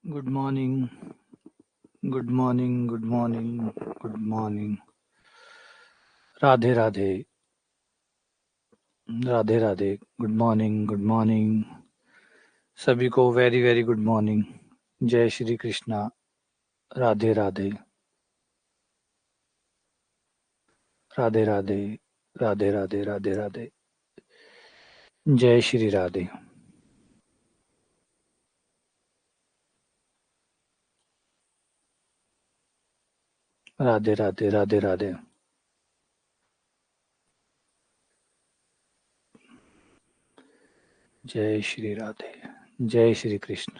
Good morning, good morning, good morning, good morning. Radhe Radhe, Radhe Radhe. Good morning, good morning. सभी को very very good morning. जय श्री कृष्णा। राधे राधे, राधे राधे, राधे राधे, राधे राधे। जय श्री राधे। राधे राधे, राधे राधे। जय श्री राधे। जय श्री कृष्ण।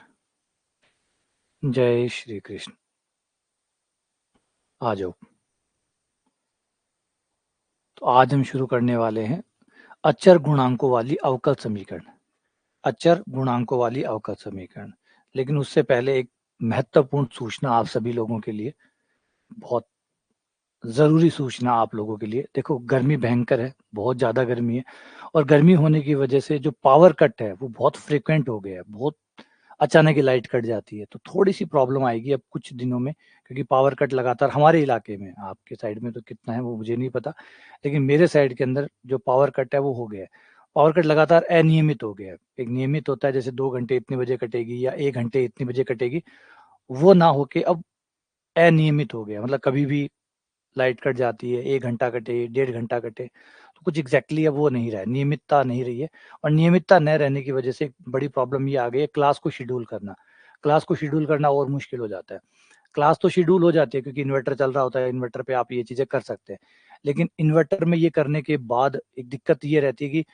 जय श्री कृष्ण। आ जाओ। तो आज हम शुरू करने वाले हैं अचर गुणांकों वाली अवकल समीकरण। अचर गुणांकों वाली अवकल समीकरण। लेकिन उससे पहले एक महत्वपूर्ण सूचना आप सभी लोगों के लिए, बहुत ज़रूरी सूचना आप लोगों के लिए। देखो, गर्मी भयंकर है, बहुत ज़्यादा गर्मी है, और गर्मी होने की वजह से जो पावर कट है वो बहुत फ्रीक्वेंट हो गया है। बहुत अचानक ही लाइट कट जाती है, तो थोड़ी-सी प्रॉब्लम आएगी अब कुछ दिनों में, क्योंकि पावर कट लगातार हमारे इलाके में, आपके साइड में तो कितना है वो मुझे नहीं पता, लेकिन मेरे साइड के अंदर जो पावर कट है वो हो गया है। पावर कट लगातार अनियमित हो गया है। एक नियमित होता है जैसे 2 घंटे इतने बजे कटेगी या 1 घंटे इतने बजे कटेगी, वो ना होके अब अनियमित हो गया है। मतलब कभी भी लाइट कट जाती है, 1 घंटा कटे, 1.5 घंटा कटे, तो कुछ एग्ज़ैक्टली अब वो नहीं रहा है, नियमितता नहीं रही है। और नियमितता न रहने की वजह से एक बड़ी प्रॉब्लम ये आ गई है, क्लास को शेड्यूल करना। क्लास को शेड्यूल करना और मुश्किल हो जाता है। क्लास तो शेड्यूल हो जाती है क्योंकि इन्वर्टर चल रहा होता है, इन्वर्टर पे आप ये चीज़ें कर सकते हैं। लेकिन इन्वर्टर में ये करने के बाद एक दिक्कत ये रहती है कि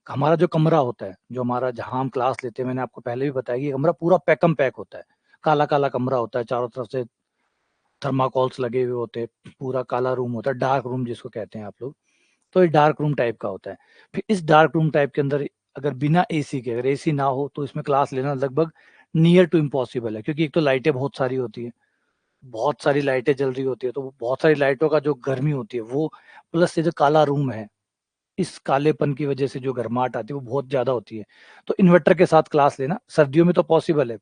हमारा जो कमरा होता है, जो हमारा जहाँ हम क्लास लेते हैं, मैंने आपको पहले भी बताया कि ये कमरा पूरा पैकम-पैक होता है। काला-काला कमरा होता है, चारों तरफ से थर्माकोल्स लगे हुए होते हैं, पूरा काला रूम होता है, डार्क रूम जिसको कहते हैं आप लोग। तो ये डार्क रूम टाइप का होता है। फिर इस डार्क रूम टाइप के अंदर अगर बिना एसी के, अगर एसी ना हो तो इसमें क्लास लेना लगभग नियर टू इम्पॉसिबल है, क्योंकि एक तो लाइटें बहुत सारी होती हैं, बहुत सारी लाइटें जल रही होती है, तो वो बहुत सारी लाइटों का जो गर्मी होती है वो, प्लस ये जो काला रूम है, इस कालेपन की वजह से जो गर्माहट आती है वो बहुत ज़्यादा होती है। तो इन्वर्टर के साथ क्लास लेना सर्दियों में तो पॉसिबल है।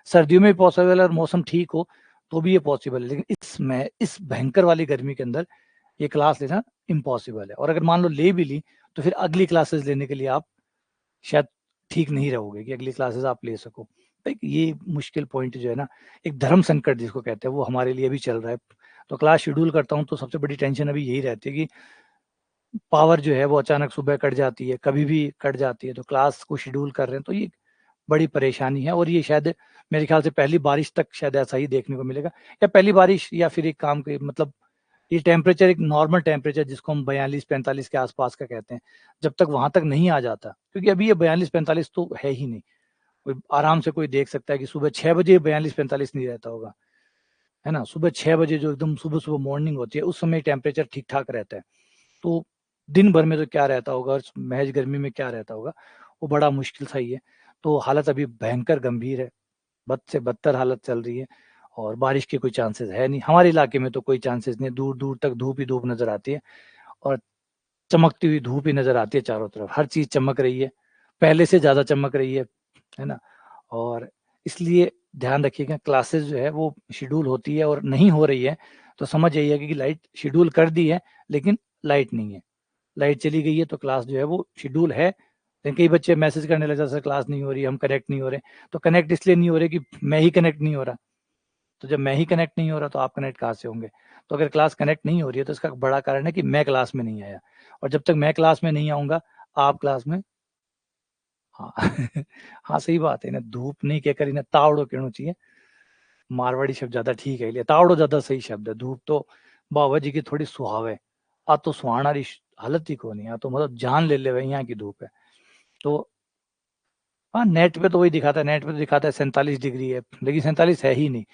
सर्दियों में भी पॉसिबल है और मौसम ठीक हो तो भी ये पॉसिबल है, लेकिन इसमें इस भयंकर वाली गर्मी के अंदर ये क्लास लेना इम्पॉसिबल है। और अगर मान लो ले भी ली, तो फिर अगली क्लासेस लेने के लिए आप शायद ठीक नहीं रहोगे कि अगली क्लासेस आप ले सको। तो एक ये मुश्किल पॉइंट जो है ना, एक धर्म संकट जिसको कहते हैं, वो हमारे लिए भी चल रहा है। तो क्लास शेड्यूल करता हूँ तो सबसे बड़ी टेंशन अभी यही रहती है कि पावर जो है वो अचानक सुबह कट जाती है, कभी भी कट जाती है, तो क्लास को शेड्यूल कर रहे हैं तो ये बड़ी परेशानी है। और ये शायद मेरे ख्याल से पहली बारिश तक शायद ऐसा ही देखने को मिलेगा, या पहली बारिश, या फिर एक काम के मतलब ये टेम्परेचर, एक नॉर्मल टेम्परेचर जिसको हम 42-45 के आसपास का कहते हैं, जब तक वहाँ तक नहीं आ जाता, क्योंकि अभी ये 42-45 तो है ही नहीं। कोई आराम से कोई देख सकता है कि सुबह 6 बजे 42-45 नहीं रहता होगा, है ना? सुबह 6 बजे जो एकदम सुबह-सुबह मॉर्निंग होती है, उस समय टेम्परेचर ठीक-ठाक रहता है। तो दिन भर में तो क्या रहता होगा और महज़ गर्मी में क्या रहता होगा, वो बड़ा मुश्किल सा ही है। तो हालत अभी भयंकर गंभीर है, बद से बदतर हालत चल रही है, और बारिश के कोई चांसेस है नहीं। हमारे इलाके में तो कोई चांसेस नहीं है, दूर-दूर तक धूप ही धूप नज़र आती है, और चमकती हुई धूप ही नज़र आती है चारों तरफ। हर चीज़ चमक रही है, पहले से ज़्यादा चमक रही है ना? और इसलिए ध्यान रखिएगा, क्लासेस जो है वो शेड्यूल होती है और नहीं हो रही है, तो समझ जाइए कि लाइट शेड्यूल कर दी है, लेकिन लाइट नहीं है। लाइट चली गई है तो क्लास जो है वो शेड्यूल है, लेकिन कई बच्चे मैसेज करने लगे, सर क्लास नहीं हो रही, हम कनेक्ट नहीं हो रहे। तो कनेक्ट इसलिए नहीं हो रहे कि मैं ही कनेक्ट नहीं हो रहा। तो जब मैं ही कनेक्ट नहीं हो रहा तो आप कनेक्ट कहाँ से होंगे? तो अगर क्लास कनेक्ट नहीं हो रही है तो इसका बड़ा कारण है कि मैं क्लास में नहीं आया, और जब तक मैं क्लास में नहीं आऊँगा, आप क्लास में, हाँ हाँ, सही बात है ना, धूप नहीं कहकर इन्हें तावड़ो कहना चाहिए। मारवाड़ी शब्द ज़्यादा ठीक है इसलिए, तावड़ो ज़्यादा सही शब्द है। धूप तो बाबा जी की थोड़ी सुहावे, आ तो सुहाना री हालत ही कोनी, आ तो मतलब जान ले लेवे यहाँ की धूप है। तो हाँ, नेट पे तो वही दिखाता है, नेट पे तो दिखाता है 47 डिग्री है, लेकिन 47 है ही नहीं।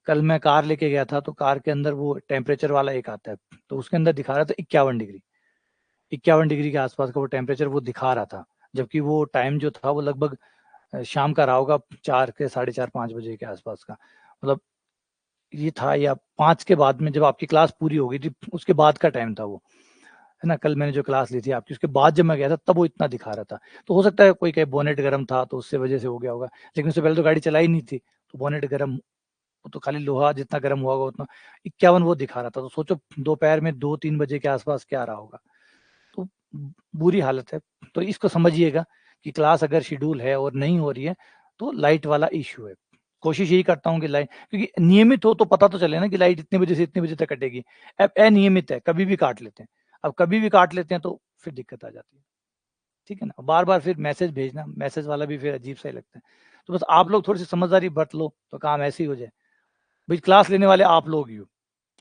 कल मैं कार लेके गया था तो कार के अंदर वो टेम्परेचर वाला एक आता है, तो उसके अंदर दिखा रहा था 51 डिग्री। 51 डिग्री के आसपास का वो टेम्परेचर वो दिखा रहा था, जबकि वो टाइम जो था वो लगभग शाम का रहा होगा, 4 के साढ़े 4 5 बजे के आसपास का। मतलब ये था, या 5 के बाद में जब आपकी क्लास पूरी हो गई थी, उसके बाद का टाइम था वो, है ना? कल मैंने जो क्लास ली थी आपकी, उसके बाद जब मैं गया था तब वो इतना दिखा रहा था। तो हो सकता है कोई कहे बोनेट गर्म था तो उससे वजह से हो गया होगा, लेकिन उससे पहले तो गाड़ी चलाई नहीं थी, तो बोनेट गर्म, वो तो खाली लोहा जितना गर्म हुआ होगा उतना 51 वो दिखा रहा था। तो सोचो दोपहर में 2-3 बजे के आसपास क्या रहा होगा। तो बुरी हालत है। तो इसको समझिएगा कि क्लास अगर शेड्यूल है और नहीं हो रही है तो लाइट वाला इश्यू है। कोशिश यही करता हूँ कि लाइट, क्योंकि नियमित हो तो पता तो चले ना कि लाइट इतने बजे से इतने बजे तक कटेगी। अब अनियमित है, कभी भी काट लेते हैं। अब कभी भी काट लेते हैं तो फिर दिक्कत आ जाती है। ठीक है ना? बार-बार फिर मैसेज भेजना, मैसेज वाला भी फिर अजीब-सा ही लगता है। तो बस आप लोग थोड़ी-सी समझदारी बरत लो तो काम ऐसे ही हो जाए। भई क्लास लेने वाले आप लोग ही हो,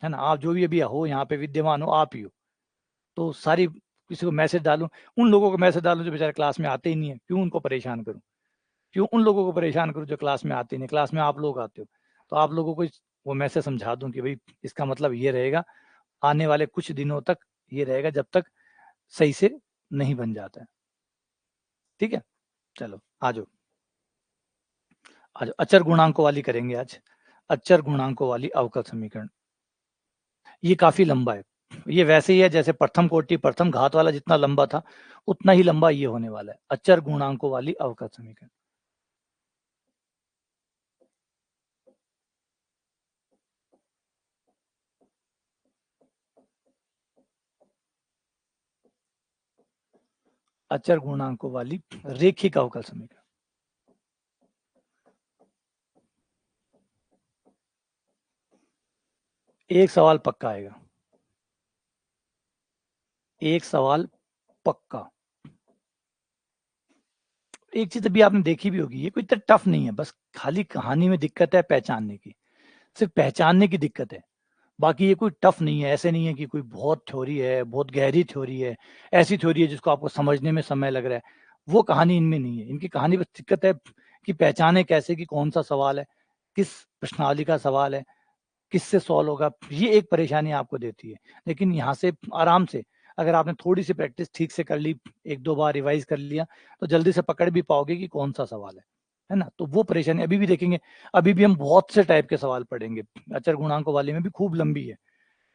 है ना? आप जो भी अभी हो यहाँ पे विद्यमान हो, आप ही हो। तो सारी किसी को मैसेज डालूँ, उन लोगों को मैसेज डालूँ जो बेचारे क्लास में आते ही नहीं है, क्यों उनको परेशान करूँ? क्यों उन लोगों को परेशान करूँ जो क्लास में आते ही नहीं, क्लास में आप लोग आते हो। तो आप लोगों को वो मैसेज समझा दूँ कि भई इसका मतलब ये रहेगा, आने वाले कुछ दिनों तक ये रहेगा जब तक सही से नहीं बन जाता है। ठीक है? चलो आ जाओ, आ जाओ। अचर गुणांकों वाली करेंगे आज। अचर गुणांकों वाली अवकल समीकरण। ये काफ़ी लंबा है। ये वैसे ही है जैसे प्रथम कोटि, प्रथम घात वाला जितना लंबा था, उतना ही लंबा ये होने वाला है। अचर गुणांकों वाली अवकल समीकरण। अचर गुणांकों वाली रेखिक अवकल समीकरण। एक सवाल पक्का आएगा। एक सवाल पक्का। एक चीज़ अभी आपने देखी भी होगी, ये कोई इतना टफ नहीं है, बस खाली कहानी में दिक्कत है पहचानने की। सिर्फ़ पहचानने की दिक्कत है। बाकी ये कोई टफ नहीं है, ऐसे नहीं है कि कोई बहुत थ्योरी है, बहुत गहरी थ्योरी है, ऐसी थ्योरी है जिसको आपको समझने में समय लग रहा है, वो कहानी इनमें नहीं है। इनकी कहानी बस दिक्कत है कि पहचाने कैसे कि कौन-सा सवाल है, किस प्रश्नावली का सवाल है, किससे सॉल्व होगा, ये एक परेशानी आपको देती है। लेकिन यहाँ से आराम से अगर आपने थोड़ी-सी प्रैक्टिस ठीक से कर ली, 1-2 बार रिवाइज़ कर लिया, तो जल्दी से पकड़ भी पाओगे कि कौन-सा सवाल है ना? तो वो परेशानी अभी भी देखेंगे, अभी भी हम बहुत से टाइप के सवाल पढ़ेंगे। अचर गुणांकों वाले में भी खूब लंबी है।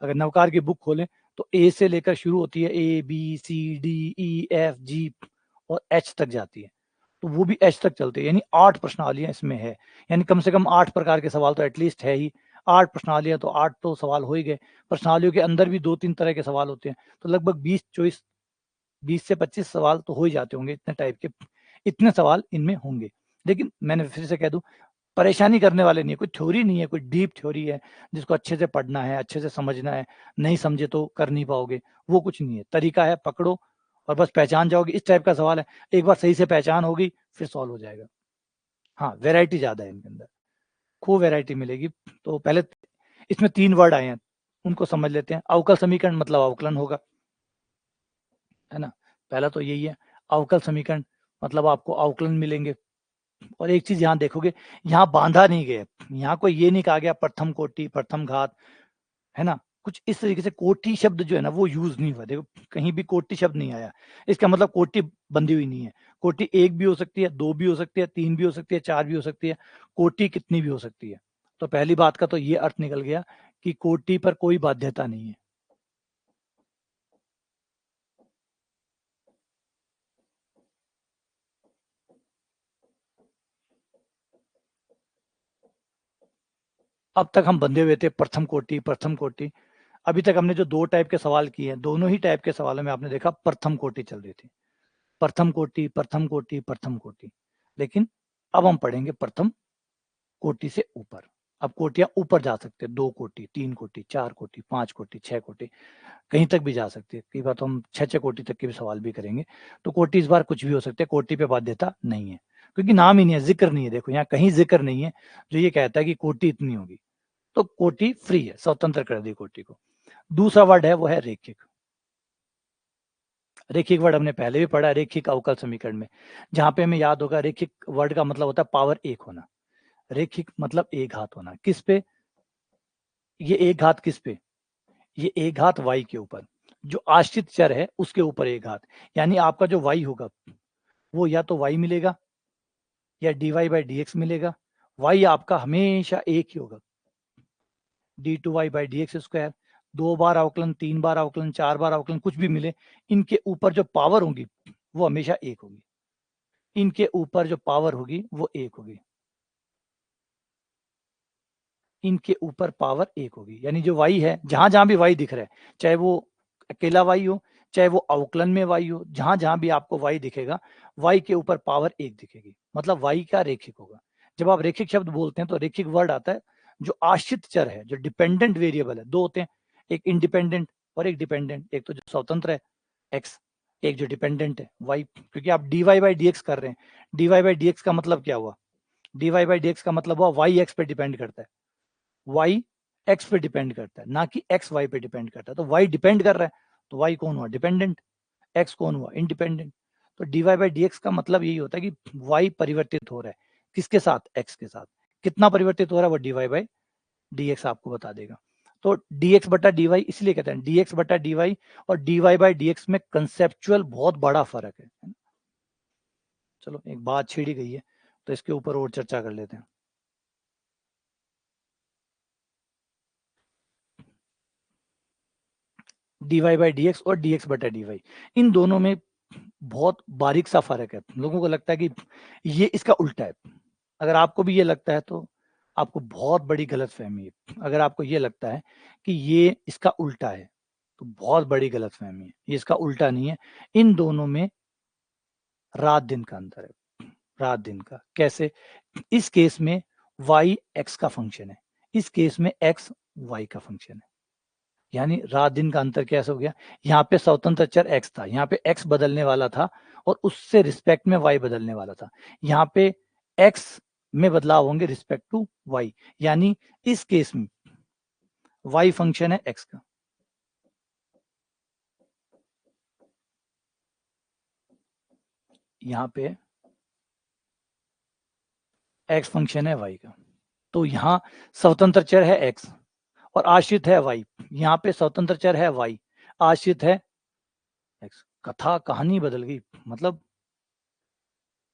अगर नवकार की बुक खोलें तो ए से लेकर शुरू होती है, ए, बी, सी, डी, ई, एफ, जी और एच तक जाती है। तो वो भी एच तक चलती है, यानी 8 प्रश्नावलियाँ इसमें है। यानी कम से कम 8 प्रकार के सवाल तो एटलीस्ट है ही। 8 प्रश्नावलियाँ तो 8 तो सवाल हो ही गए। प्रश्नावलियों के अंदर भी 2-3 तरह के सवाल होते हैं। तो लगभग 20 से 25 सवाल तो हो ही जाते होंगे, इतने टाइप के, इतने सवाल इनमें होंगे। लेकिन मैंने फिर से कह दूँ, परेशानी करने वाले नहीं है, कोई थ्योरी नहीं है, कोई डीप थ्योरी है जिसको अच्छे से पढ़ना है, अच्छे से समझना है, नहीं समझे तो कर नहीं पाओगे, वो कुछ नहीं है। तरीका है, पकड़ो और बस पहचान जाओगे, इस टाइप का सवाल है। एक बार सही से पहचान होगी, फिर सॉल्व हो जाएगा। हाँ, वैरायटी ज़्यादा है इनके अंदर, खूब वैरायटी मिलेगी। तो पहले इसमें 3 वर्ड आए हैं, उनको समझ लेते हैं। अवकल समीकरण मतलब अवकलन होगा, है ना? पहला तो यही है। अवकल समीकरण मतलब आपको अवकलन मिलेंगे। और एक चीज़ यहाँ देखोगे, यहाँ बाँधा नहीं गया, यहाँ कोई ये नहीं कहा गया प्रथम कोटि, प्रथम घात, है ना? कुछ इस तरीके से कोटि शब्द जो है ना वो यूज़ नहीं हुआ। देखो कहीं भी कोटि शब्द नहीं आया। इसका मतलब कोटि बंधी हुई नहीं है। कोटि 1 भी हो सकती है, 2 भी हो सकती है, 3 भी हो सकती है, 4 भी हो सकती है, कोटि कितनी भी हो सकती है। तो पहली बात का तो ये अर्थ निकल गया कि कोटि पर कोई बाध्यता नहीं है। अब तक हम बंधे हुए थे प्रथम कोटि, प्रथम कोटि। अभी तक हमने जो 2 टाइप के सवाल किए हैं, दोनों ही टाइप के सवालों में आपने देखा प्रथम कोटि चल रही थी। प्रथम कोटि, प्रथम कोटि, प्रथम कोटि। लेकिन अब हम पढ़ेंगे प्रथम कोटि से ऊपर। अब कोटियाँ ऊपर जा सकते हैं, 2 कोटि, 3 कोटि, 4 कोटि, 5 कोटि, 6 कोटि, कहीं तक भी जा सकती है। कई बार तो हम 6-6 कोटि तक के भी सवाल भी करेंगे। तो कोटि इस बार कुछ भी हो सकते हैं, कोटि पे बाध्यता नहीं है। क्योंकि नाम ही नहीं है, ज़िक्र नहीं है। देखो यहाँ कहीं ज़िक्र नहीं है जो ये कहता है कि कोटि इतनी होगी। तो कोटि फ्री है, स्वतंत्र कर दी कोटि को। दूसरा वर्ड है वो है रेखिक। रेखिक वर्ड हमने पहले भी पढ़ा है रेखिक अवकल समीकरण में। जहाँ पे हमें याद होगा रेखिक वर्ड का मतलब होता है पावर 1 होना। रेखिक मतलब एक घात होना। किस पे? ये एक घात किस पे? ये एक घात y के ऊपर। जो आश्रित चर है उसके ऊपर एक घात। यानी आपका जो y होगा वो या तो y मिलेगा या dy/dx मिलेगा। y आपका हमेशा एक ही होगा। d2y/dx²। 2 बार अवकलन, 3 बार अवकलन, 4 बार अवकलन कुछ भी मिले, इनके ऊपर जो पावर होगी वो हमेशा एक होगी। इनके ऊपर जो पावर होगी वो एक होगी। इनके ऊपर पावर 1 होगी। यानी जो y है, जहां भी y दिख रहा है, चाहे वो अकेला y हो, चाहे वो अवकलन में y हो, जहां भी आपको y दिखेगा, y के ऊपर पावर 1 दिखेगी, मतलब y का रेखिक होगा। जब आप रेखिक शब्द बोलते हैं तो रेखिक वर्ड आता है जो आश्रित चर है, जो डिपेंडेंट वेरिएबल है। दो होते हैं, एक इंडिपेंडेंट और एक डिपेंडेंट। एक तो जो स्वतंत्र है x, एक जो डिपेंडेंट है y। क्योंकि आप dy बाई dx कर रहे हैं, dy बाई dx का मतलब क्या हुआ? dy बाई dx का मतलब हुआ y x पे डिपेंड करता है, y x पे डिपेंड करता है, ना कि x y पे डिपेंड करता है। तो y डिपेंड कर रहा है, तो y कौन हुआ? डिपेंडेंट। x कौन हुआ? इंडिपेंडेंट। तो dy बाई dx का मतलब यही होता है कि y परिवर्तित हो रहा है, किसके साथ? x के साथ। कितना परिवर्तित हो रहा है वो dy बाई dx आपको बता देगा। तो dx बटा dy इसलिए कहते हैं dx बटा dy और dy बाई dx में कंसेप्चुअल बहुत बड़ा फर्क है। चलो एक बात छेड़ी गई है तो इसके ऊपर और चर्चा कर लेते हैं। dy बाई dx और dx बटा dy, इन दोनों में बहुत बारीक सा फर्क है। लोगों को लगता है कि ये इसका उल्टा है। अगर आपको भी ये लगता है तो आपको बहुत बड़ी गलतफहमी है। अगर आपको ये लगता है कि ये इसका उल्टा है तो बहुत बड़ी गलतफहमी है। ये इसका उल्टा नहीं है। इन दोनों में रात दिन का अंतर है, रात दिन का। कैसे? इस केस में y x का फंक्शन है, इस केस में x y का फंक्शन है। यानी रात दिन का अंतर कैसे हो गया? यहाँ पे स्वतंत्र चर x था, यहाँ पे x बदलने वाला था और उससे रिस्पेक्ट में y बदलने वाला था। यहाँ पे x में बदलाव होंगे रिस्पेक्ट टू y, यानी इस केस में y फंक्शन है x का, यहाँ पे x फंक्शन है y का। तो यहाँ स्वतंत्र चर है x और आश्रित है y, यहाँ पे स्वतंत्र चर है y, आश्रित है x। कथा कहानी बदल गई। मतलब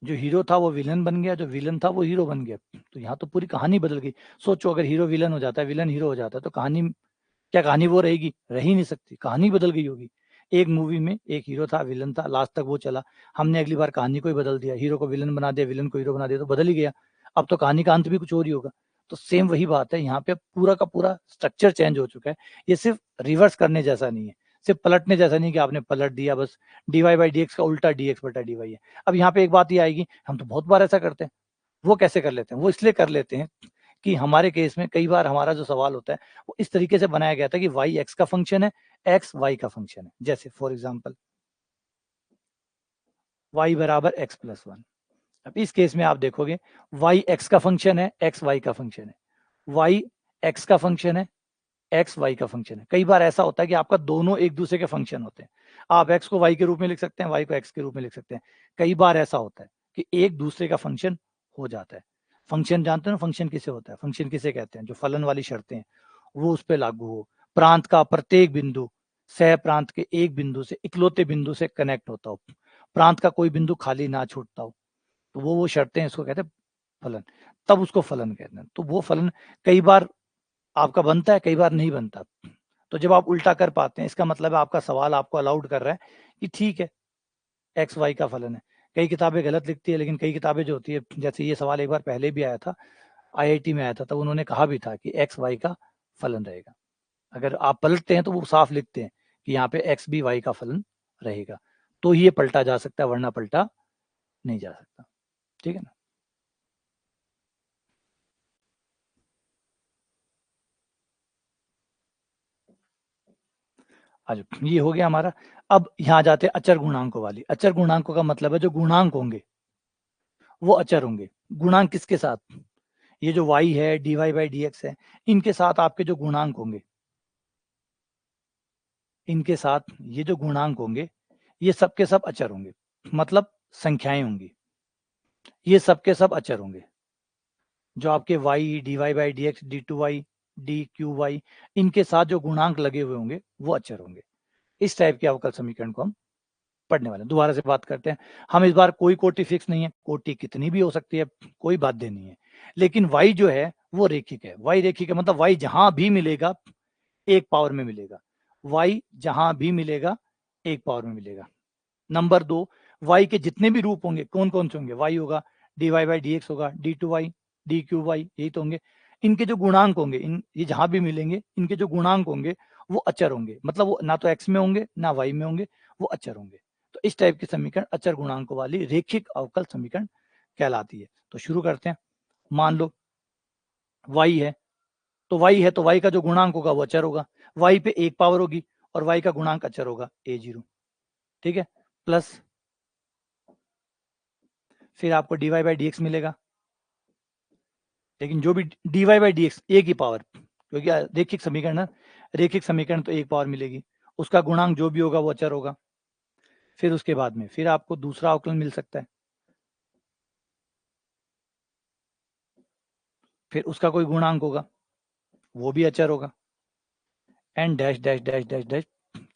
जो हीरो था वो विलन बन गया, जो विलन था वो हीरो बन गया। तो यहाँ तो पूरी कहानी बदल गई। सोचो अगर हीरो विलन हो जाता है, विलन हीरो हो जाता है, तो कहानी क्या? कहानी वो रहेगी? रह ही नहीं सकती, कहानी बदल गई होगी। एक मूवी में एक हीरो था, विलन था, लास्ट तक वो चला। हमने अगली बार कहानी को ही बदल दिया, हीरो को विलन बना दिया, विलन को हीरो बना दिया, तो बदल ही गया। अब तो कहानी का अंत भी कुछ और ही होगा। तो सेम वही बात है, यहाँ पे पूरा का पूरा स्ट्रक्चर चेंज हो चुका है। ये सिर्फ रिवर्स करने जैसा नहीं है, सिर्फ पलटने जैसा नहीं कि आपने पलट दिया बस। dy बाई dx का उल्टा dx बटा dy है। अब यहाँ पे एक बात ये आएगी, हम तो बहुत बार ऐसा करते हैं। वो कैसे कर लेते हैं? वो इसलिए कर लेते हैं कि हमारे केस में कई बार हमारा जो सवाल होता है वो इस तरीके से बनाया गया था कि y x का फंक्शन है, x y का फंक्शन है। जैसे फॉर एग्जांपल y बराबर x प्लस 1। अब इस केस में आप देखोगे y x का फंक्शन है, x y का फंक्शन है, y x का फंक्शन है, x y का फंक्शन है। कई बार ऐसा होता है कि आपका दोनों एक दूसरे के फंक्शन होते हैं। आप x को y के रूप में लिख सकते हैं, y को x के रूप में लिख सकते हैं। कई बार ऐसा होता है कि एक दूसरे का फंक्शन हो जाता है। फंक्शन जानते हो ना, फंक्शन किसे होता है? फंक्शन किसे कहते हैं? जो फलन वाली शर्तें हैं वो उस पर लागू हो, प्रांत का प्रत्येक बिंदु सह प्रांत के एक बिंदु से, इकलौते बिंदु से कनेक्ट होता हो, प्रांत का कोई बिंदु खाली ना छूटता हो, तो वो शर्तें इसको कहते हैं फलन। तब उसको फलन कहते हैं। तो वो फलन कई बार आपका बनता है, कई बार नहीं बनता। तो जब आप उल्टा कर पाते हैं, इसका मतलब है आपका सवाल आपको अलाउड कर रहा है कि ठीक है एक्स वाई का फलन है। कई किताबें गलत लिखती है, लेकिन कई किताबें जो होती है, जैसे ये सवाल एक बार पहले भी आया था, आईआईटी में आया था, तब उन्होंने कहा भी था कि एक्स वाई का फलन रहेगा। अगर आप पलटते हैं तो वो साफ लिखते हैं कि यहाँ पे एक्स भी वाई का फलन रहेगा, तो ही ये पलटा जा सकता है, वरना पलटा नहीं जा सकता। ठीक है ना? आज ये हो गया हमारा। अब यहाँ जाते हैं अचर गुणांकों वाली। अचर गुणांकों का मतलब है जो गुणांक होंगे वो अचर होंगे। गुणांक किसके साथ? ये जो y है, dy बाई dx है, इनके साथ आपके जो गुणांक होंगे, इनके साथ ये जो गुणांक होंगे, ये सब के सब अचर होंगे, मतलब संख्याएं होंगी। ये सब के सब अचर होंगे। जो आपके y dy by dx, d2y, dqy, इनके साथ जो गुणांक लगे हुए होंगे वो अचर होंगे। इस टाइप के अवकल समीकरण को हम पढ़ने वाले हैं। दोबारा से बात करते हैं। हम इस बार कोई कोटि फिक्स नहीं है, कोटि कितनी भी हो सकती है, कोई बाध्य नहीं है। लेकिन y जो है वो रेखिक है। y रेखिक है मतलब y जहां भी मिलेगा एक पावर में मिलेगा। y जहां भी मिलेगा एक पावर में मिलेगा। नंबर 2, y के जितने भी रूप होंगे, कौन कौन से होंगे? y होगा, dy बाई dx होगा, d2y, dqy, यही तो होंगे। इनके जो गुणांक होंगे, ये जहां भी मिलेंगे, इनके जो गुणांक होंगे वो अचर होंगे, मतलब वो ना तो x में होंगे ना y में होंगे, वो अचर होंगे। तो इस टाइप की समीकरण अचर गुणांकों वाली रेखिक अवकल समीकरण कहलाती है। तो शुरू करते हैं। मान लो y है, तो y है तो y का जो गुणांक होगा वो अचर होगा, y पे एक पावर होगी और y का गुणांक अचर होगा a0, ठीक है, प्लस फिर आपको dy बाई डी मिलेगा, लेकिन जो भी dy बाई डी एक ही पावर, क्योंकि रेखिक समीकरण है, रेखिक समीकरण तो एक पावर मिलेगी, उसका गुणांक जो भी होगा वो अचर होगा। फिर उसके बाद में फिर आपको दूसरा अवकलन मिल सकता है, फिर उसका कोई गुणांक होगा वो भी अचर होगा, N dash dash dash dash dash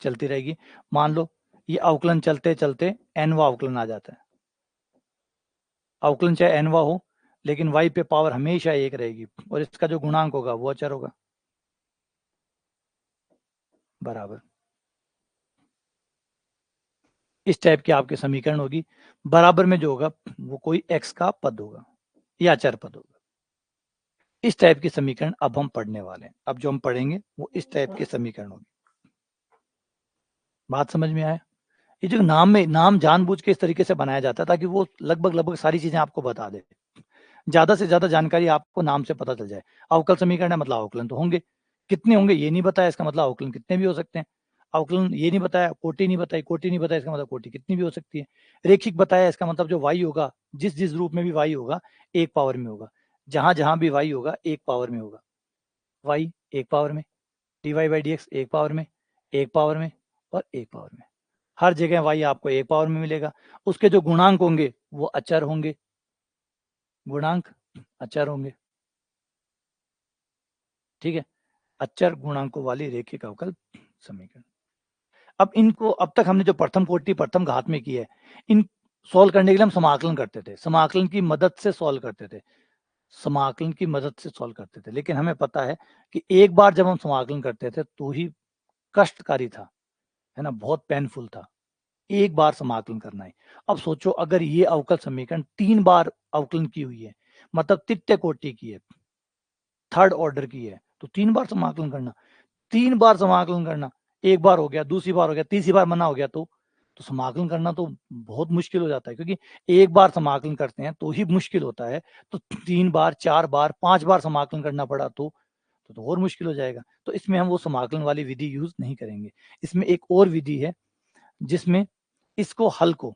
चलती रहेगी। मान लो ये अवकलन चलते चलते एनवा अवकलन आ जाता है, अवकलन चाहे एनवा हो लेकिन y पे पावर हमेशा एक रहेगी और इसका जो गुणांक होगा वो अचर होगा, बराबर इस टाइप की आपकी समीकरण होगी। बराबर में जो होगा वो कोई x का पद होगा या अचर पद होगा। इस टाइप की समीकरण अब हम पढ़ने वाले हैं, अब जो हम पढ़ेंगे वो इस टाइप की समीकरण होगी। बात समझ में आया? ये जो नाम में नाम जानबूझ के इस तरीके से बनाया जाता है ताकि वो लगभग सारी चीजें आपको बता दे, ज्यादा से ज्यादा जानकारी आपको नाम से पता चल जाए। अवकल समीकरण है मतलब अवकलन तो होंगे, कितने होंगे ये नहीं बताया, इसका मतलब अवकलन कितने भी हो सकते हैं। अवकलन ये नहीं बताया, कोटि नहीं बताई, कोटि नहीं बताया, इसका मतलब कोटि कितनी भी हो सकती है। रेखिक बताया, इसका मतलब जो वाई होगा, जिस जिस रूप में भी वाई होगा एक पावर में होगा, जहां जहां भी वाई होगा एक पावर में होगा, वाई एक पावर में, D Y by D X एक पावर में, एक पावर में और एक पावर में, हर जगह वाई आपको एक पावर में मिलेगा। उसके जो गुणांक होंगे वो अचर होंगे, गुणांक अचर होंगे, ठीक है, अचर गुणांकों वाली रेखिक अवकल समीकरण। अब इनको अब तक हमने जो प्रथम कोटि प्रथम घात में की है, इन सॉल्व करने के लिए हम समाकलन करते थे, समाकलन की मदद से सॉल्व करते थे, समाकलन की मदद से सॉल्व करते थे। लेकिन हमें पता है कि एक बार जब हम समाकलन करते थे तो ही कष्टकारी था, है ना, बहुत पेनफुल था एक बार समाकलन करना है। अब सोचो अगर ये अवकल समीकरण 3 बार अवकलन की हुई है, मतलब तृतीय कोटि की है, थर्ड ऑर्डर की है, तो 3 बार समाकलन करना, 3 बार समाकलन करना, एक बार हो गया, दूसरी बार हो गया, तीसरी बार मना हो गया, तो समाकलन करना तो बहुत मुश्किल हो जाता है, क्योंकि एक बार समाकलन करते हैं तो ही मुश्किल होता है, तो 3 बार 4 बार 5 बार समाकलन करना पड़ा तो और मुश्किल हो जाएगा। तो इसमें हम वो समाकलन वाली विधि यूज नहीं करेंगे। इसमें एक और विधि है जिसमें इसको हल को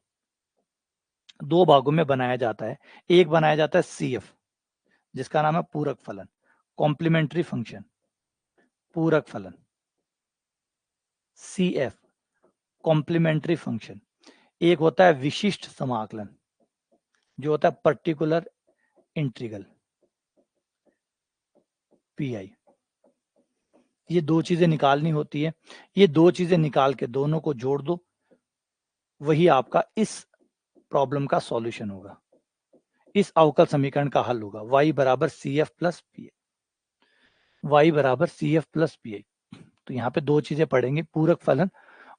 2 भागों में बनाया जाता है। एक बनाया जाता है CF जिसका नाम है पूरक फलन, कॉम्प्लीमेंट्री फंक्शन, पूरक फलन, CF कॉम्प्लीमेंट्री फंक्शन। एक होता है विशिष्ट समाकलन जो होता है पर्टिकुलर इंटीग्रल, PI। ये दो चीजें निकालनी होती है, ये दो चीजें निकाल के दोनों को जोड़ दो, वही आपका इस प्रॉब्लम का सॉल्यूशन होगा, इस अवकल समीकरण का हल होगा। y बराबर CF प्लस पी वाई बराबर CF प्लस पी। तो यहाँ पे दो चीजें पढ़ेंगे, पूरक फलन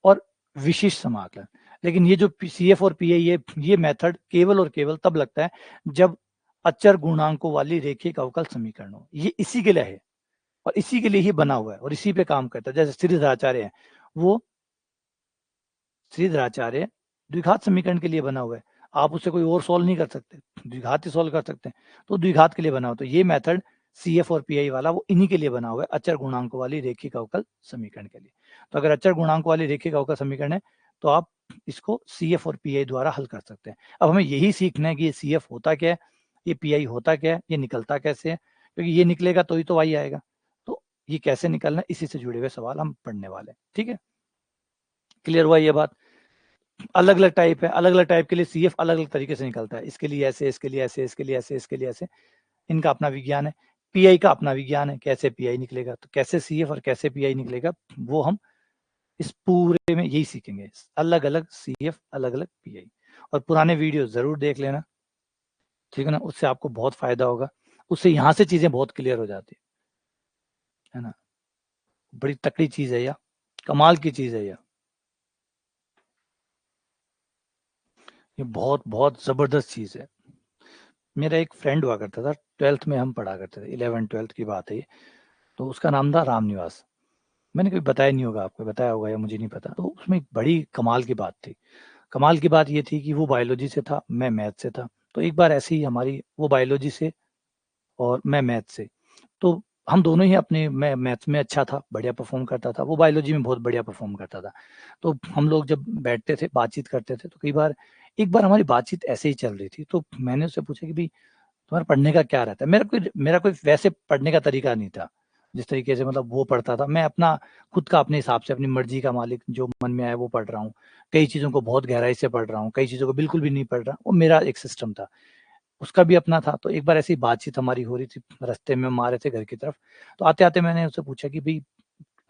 और विशिष्ट समाकलन। लेकिन ये जो CF और PI ये मेथड केवल और केवल तब लगता है जब अचर गुणांकों वाली रेखिक अवकल समीकरण हो, ये इसी के लिए है और इसी के लिए ही बना हुआ है और इसी पे काम करता है। जैसे श्रीधराचार्य है, वो श्रीधराचार्य द्विघात समीकरण के लिए बना हुआ है, आप उससे कोई और सॉल्व नहीं कर सकते, द्विघात ही सॉल्व कर सकते हैं, तो द्विघात के लिए बना हुआ। तो ये मेथड CF और PI वाला वो इन्हीं के लिए बना हुआ है, अचर गुणांकों वाली रेखिक अवकल समीकरण के लिए। तो अगर अचर गुणांक वाली रेखिक अवकल समीकरण है तो आप इसको CF और PI द्वारा हल कर सकते हैं। अब हमें यही सीखना है कि ये CF होता क्या है, ये PI होता क्या है, ये निकलता कैसे है, क्योंकि ये निकलेगा तो ही तो y आएगा। तो ये कैसे निकलना है, इसी से जुड़े हुए सवाल हम पढ़ने वाले हैं। ठीक है, क्लियर हुआ ये बात? अलग अलग टाइप है, अलग अलग टाइप के लिए CF अलग अलग तरीके से निकलता है, इसके लिए ऐसे, इसके लिए ऐसे, इसके लिए ऐसे, इसके लिए ऐसे, इनका अपना विज्ञान है। PI का अपना विज्ञान है, कैसे PI निकलेगा, तो कैसे CF और कैसे PI निकलेगा वो हम इस पूरे में यही सीखेंगे, अलग अलग CF अलग अलग PI। और पुराने वीडियो जरूर देख लेना, ठीक है ना, उससे आपको बहुत फायदा होगा, उससे यहाँ से चीजें बहुत क्लियर हो जाती है ना। बड़ी तकड़ी चीज है यह, कमाल की चीज है यह, ये बहुत बहुत जबरदस्त चीज है। मेरा एक फ्रेंड हुआ करता था, 12th में हम पढ़ा करते थे, 11th-12th की बात है ये। तो उसका नाम था रामनिवास। मैंने कभी बताया नहीं होगा आपको, बताया होगा या मुझे नहीं पता। तो उसमें एक बड़ी कमाल की बात थी। कमाल की बात ये थी कि वो बायोलॉजी से था, मैं मैथ से था। तो एक बार ऐसे ही हमारी वो बायोलॉजी से और मैं मैथ से। तो हम दोनों ही अपने मैं मैथ्स में अच्छा था, बढ़िया परफ़ॉर्म करता था, वो बायोलॉजी में बहुत बढ़िया परफ़ॉर्म करता था। तो हम लोग जब बैठते थे, बातचीत करते थे, तो कई बार एक बार हमारी बातचीत ऐसे ही चल रही थी, तो मैंने उससे पूछा कि भई तुम्हारा पढ़ने का क्या रहता है? मेरा कोई वैसे पढ़ने का तरीका नहीं था। जिस तरीके से मतलब वो पढ़ता था, मैं अपना खुद का अपने हिसाब से अपनी मर्ज़ी का मालिक, जो मन में आए वो पढ़ रहा हूँ। कई चीज़ों को बहुत गहराई से पढ़ रहा हूँ, कई चीज़ों को बिल्कुल भी नहीं पढ़ रहा, वो मेरा एक सिस्टम था। उसका भी अपना था, तो एक बार ऐसे ही बातचीत हमारी हो रही थी, रास्ते में हम आ रहे थे घर की तरफ, तो आते-आते मैंने उससे पूछा कि भई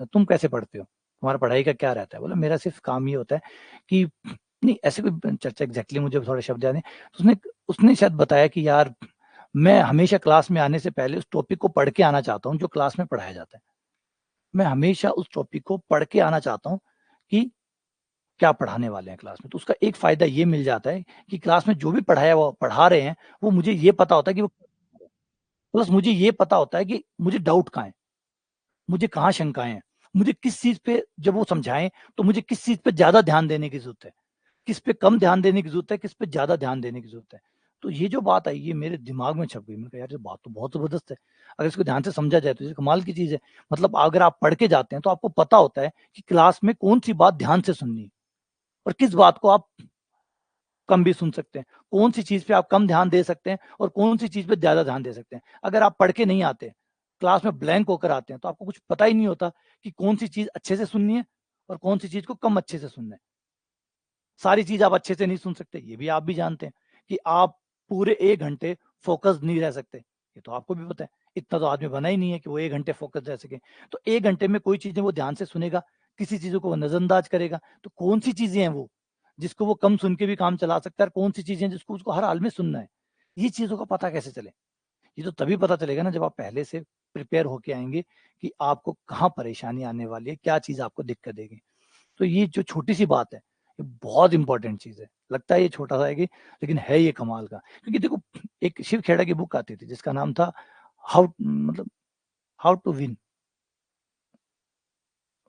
तुम कैसे पढ़ते हो? तुम्हारा पढ़ाई का क्या रहता है? बोला मेरा सिर्फ़ काम ये होता है कि नहीं ऐसे कोई चर्चा एग्ज़ैक्टली मुझे थोड़े शब्द याद नहीं। तो उसने उसने शायद बताया कि यार मैं हमेशा क्लास में आने से पहले उस टॉपिक को पढ़ के आना चाहता हूँ जो क्लास में पढ़ाया जाता है। मैं हमेशा उस टॉपिक को पढ़ के आना चाहता हूँ कि क्या पढ़ाने वाले हैं क्लास में। तो उसका एक फ़ायदा ये मिल जाता है कि क्लास में जो भी पढ़ाया वो पढ़ा रहे हैं, वो मुझे ये पता होता है कि वो प्लस मुझे ये पता होता है कि मुझे डाउट कहाँ है, मुझे कहाँ शंकाएँ हैं, मुझे किस चीज़ पे जब वो समझाएँ, तो मुझे किस चीज़ पे ज़्यादा ध्यान देने की ज़रूरत है, किस पे कम ध्यान देने की ज़रूरत है, किस पे ज़्यादा ध्यान देने की ज़रूरत है। तो ये जो बात आई, ये मेरे दिमाग में छप गई। मैंने कहा यार ये बात तो बहुत ज़बरदस्त है। अगर इसको ध्यान से समझा जाए तो ये कमाल की चीज़ है। मतलब अगर आप पढ़ के जाते हैं तो आपको पता होता है कि क्लास में कौन-सी बात ध्यान से सुननी है और किस बात को आप कम भी सुन सकते हैं। कौन-सी चीज़ पे आप कम ध्यान दे सकते हैं और कौन-सी चीज़ पे ज़्यादा ध्यान दे सकते हैं। अगर आप पढ़ के नहीं आते, क्लास में ब्लैंक होकर आते हैं, तो आपको कुछ पता ही नहीं होता कि कौन-सी चीज़ अच्छे से सुननी है और कौन-सी चीज़ को कम अच्छे से सुनना है। सारी चीज़ आप अच्छे से नहीं सुन सकते, ये भी आप भी जानते हैं कि आप पूरे 1 घंटे फ़ोकस्ड नहीं रह सकते। ये तो आपको भी पता है। इतना तो आदमी बना ही नहीं है कि वो 1 घंटे फ़ोकस्ड रह सके। तो 1 घंटे में कोई चीज़ें वो ध्यान से सुनेगा, किसी चीज़ों को वो नज़रअंदाज करेगा। तो कौन-सी चीज़ें हैं वो, जिसको वो कम सुन के भी काम चला सकता है और कौन-सी चीज़ें हैं जिसको उसको हर हाल में सुनना है। ये चीज़ों का पता कैसे चले? ये तो तभी पता चलेगा ना जब आप पहले से प्रिपेयर होके आएँगे कि आपको कहाँ परेशानी आने वाली है, क्या चीज़ आपको दिक्कत देगी। तो ये जो छोटी-सी बात है, ये बहुत इम्पोर्टेंट चीज़ है। लगता है ये छोटा-सा है कि लेकिन है ये कमाल का। क्योंकि देखो एक शिव खेड़ा की बुक आती थी जिसका नाम था मतलब how to win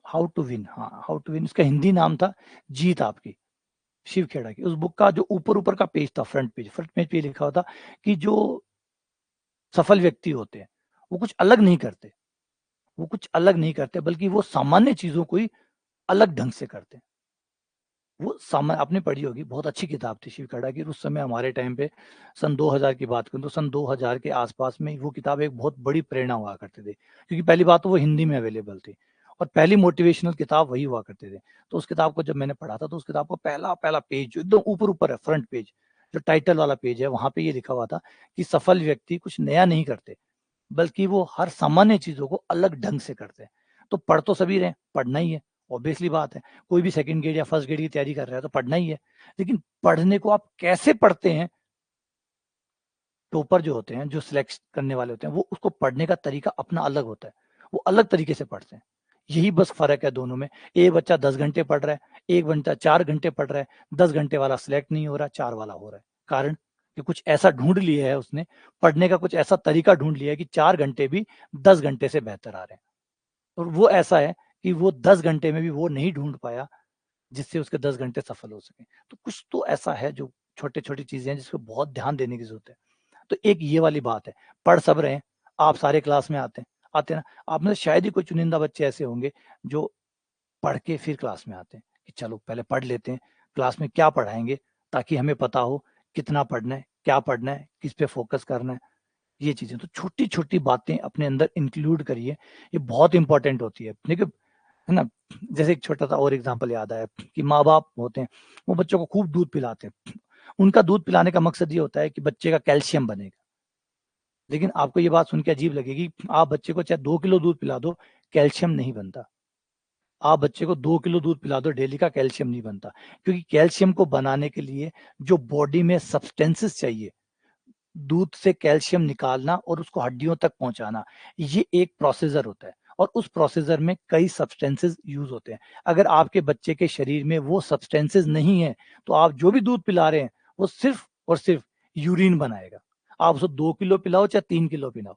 how to win इसका हिंदी नाम था जीत आपकी, शिव खेड़ा की। उस बुक का जो ऊपर-ऊपर का पेज था फ्रंट पेज पे ये लिखा हुआ था कि जो सफल व्यक्ति होते हैं, वो कुछ अलग नहीं करते। वो कुछ अलग नहीं करते बल्कि वो सामान्य चीज़ों को ही अलग ढंग से करते हैं। वो सामा आपने पढ़ी होगी, बहुत अच्छी किताब थी शिव खेड़ा की। उस समय हमारे टाइम पे सन 2000 की बात करूँ तो सन 2000 के आस-पास में वो किताब एक बहुत बड़ी प्रेरणा हुआ करती थी। क्योंकि पहली बात तो वो हिंदी में अवेलेबल थी और पहली मोटिवेशनल किताब वही हुआ करते थे। तो उस किताब को जब मैंने पढ़ा था तो उस किताब का पहला-पहला पेज जो एकदम ऊपर-ऊपर है फ्रंट पेज, जो टाइटल वाला पेज है वहाँ पे ये लिखा हुआ था कि सफल व्यक्ति कुछ नया नहीं करते, बल्कि वो हर सामान्य चीज़ों को अलग ढंग से करते हैं। तो पढ़ तो सभी रहे हैं, पढ़ना ही है, ऑब्वियसली बात है। कोई भी सेकंड ग्रेड या फर्स्ट ग्रेड की तैयारी कर रहा है तो पढ़ना ही है। लेकिन पढ़ने को आप कैसे पढ़ते हैं, टॉपर जो होते हैं, जो सिलेक्ट करने वाले होते हैं, वो उसको पढ़ने का तरीका अपना अलग होता है। वो अलग तरीके से पढ़ते हैं। यही बस फ़र्क है दोनों में। एक बच्चा 10 घंटे पढ़ रहा है, एक बच्चा 4 घंटे पढ़ रहा है, 10 घंटे वाला सिलेक्ट नहीं हो रहा, 4 वाला हो रहा है। कारण कि कुछ ऐसा ढूँढ लिया है उसने, पढ़ने का कुछ ऐसा तरीका ढूँढ लिया है कि 4 घंटे भी 10 घंटे से बेहतर आ रहे हैं। और वो ऐसा है कि वो 10 घंटे में भी वो नहीं ढूँढ पाया, जिससे उसके 10 घंटे सफल हो सकें। तो कुछ तो ऐसा है जो छोटे-छोटी चीज़ें हैं जिस पे बहुत ध्यान देने की ज़रूरत है। तो एक ये वाली बात है, पढ़ सब रहे हैं, आप सारे क्लास में आते हैं ना? आप में से शायद ही कोई चुनिंदा बच्चे ऐसे होंगे जो पढ़ के फिर क्लास में आते हैं, कि चलो पहले पढ़ लेते हैं, क्लास में क्या पढ़ाएँगे ताकि हमें पता हो कितना पढ़ना है, क्या पढ़ना है, किस पे फ़ोकस करना है, ये चीज़ें। तो छोटी-छोटी बातें अपने अंदर इंक्लूड करिए, ये बहुत इम्पोर्टेंट होती है। देखिए, है ना? जैसे एक छोटा-सा और एग्ज़ाम्पल याद आया कि माँ-बाप होते हैं, वो बच्चों को खूब दूध पिलाते हैं। उनका दूध पिलाने का मकसद ये होता है कि बच्चे का कैल्शियम बनेगा। लेकिन आपको ये बात सुन के अजीब लगेगी, आप बच्चे को चाहे 2 किलो दूध पिला दो, कैल्शियम नहीं बनता। आप बच्चे को 2 किलो दूध पिला दो डेली का कैल्शियम नहीं बनता। क्योंकि कैल्शियम को बनाने के लिए जो बॉडी में सब्सटेंसेस चाहिए, दूध से कैल्शियम निकालना और उसको हड्डियों तक पहुँचाना, ये एक प्रोसीज़र होता है और उस प्रोसीज़र में कई सब्सटेंसेस यूज़ होते हैं। अगर आपके बच्चे के शरीर में वो सब्सटेंसेस नहीं है, तो आप जो भी दूध पिला रहे हैं, वो सिर्फ़ और सिर्फ़ यूरिन बनाएगा। आप उसको 2 किलो पिलाओ चाहे 3 किलो पिलाओ,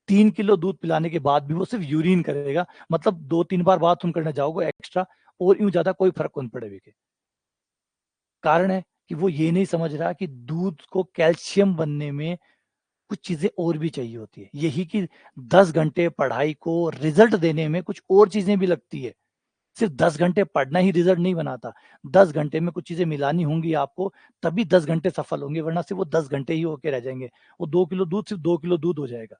3 किलो दूध पिलाने के बाद भी वो सिर्फ यूरिन करेगा, मतलब 2-3 बार बाथरूम करने जाओगे एक्स्ट्रा, और यूं ज्यादा कोई फर्क नहीं पड़ेगा। कारण है कि वो ये नहीं समझ रहा कि दूध को कैल्शियम बनने में कुछ चीजें और भी चाहिए होती है। यही कि 10 घंटे पढ़ाई को रिजल्ट देने में कुछ और चीजें भी लगती है। सिर्फ 10 घंटे पढ़ना ही रिजल्ट नहीं बनाता, 10 घंटे में कुछ चीजें मिलानी होंगी आपको, तभी 10 घंटे सफल होंगे, वरना सिर्फ वो 10 घंटे ही होके रह जाएंगे। वो 2 किलो दूध सिर्फ 2 किलो दूध हो जाएगा,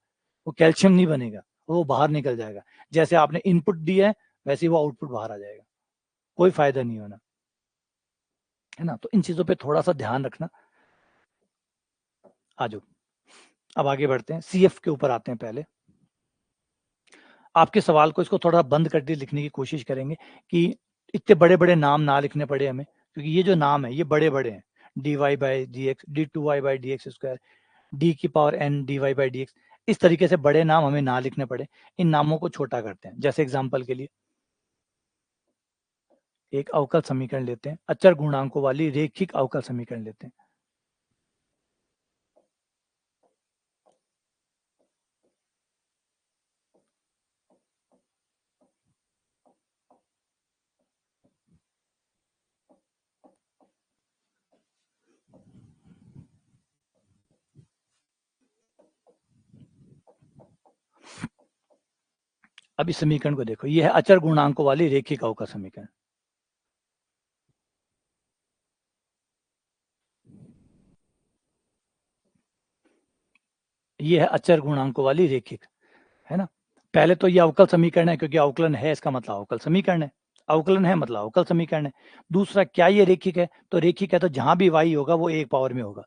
वो कैल्शियम नहीं बनेगा, वो बाहर निकल जाएगा। जैसे आपने इनपुट दिया है वैसे ही वो आउटपुट बाहर आ जाएगा, कोई फायदा नहीं होना, है ना। तो इन चीजों पे थोड़ा सा ध्यान रखना। आ जाओ, अब आगे बढ़ते हैं, सीएफ के ऊपर आते हैं। पहले आपके सवाल को इसको थोड़ा बंद करके लिखने की कोशिश करेंगे कि इतने बड़े बड़े नाम ना लिखने पड़े हमें, क्योंकि ये जो नाम है ये बड़े बड़े हैं, dy/dx, d2y/dx स्क्वायर, d की पावर n dy/dx, इस तरीके से बड़े नाम हमें ना लिखने पड़े, इन नामों को छोटा करते हैं। जैसे एग्जांपल के लिए एक अवकल समीकरण लेते हैं, अचर गुणांकों वाली रेखिक अवकल समीकरण लेते हैं। अब इस समीकरण को देखो, ये है अचर गुणांकों वाली रेखिक अवकल समीकरण। ये है अचर गुणांकों वाली रेखिक, है ना। पहले तो ये अवकल समीकरण है, क्योंकि अवकलन है इसका मतलब अवकल समीकरण है, अवकलन है मतलब अवकल समीकरण है। दूसरा, क्या ये रेखिक है? तो रेखिक है तो जहां भी y होगा वो एक पावर में होगा,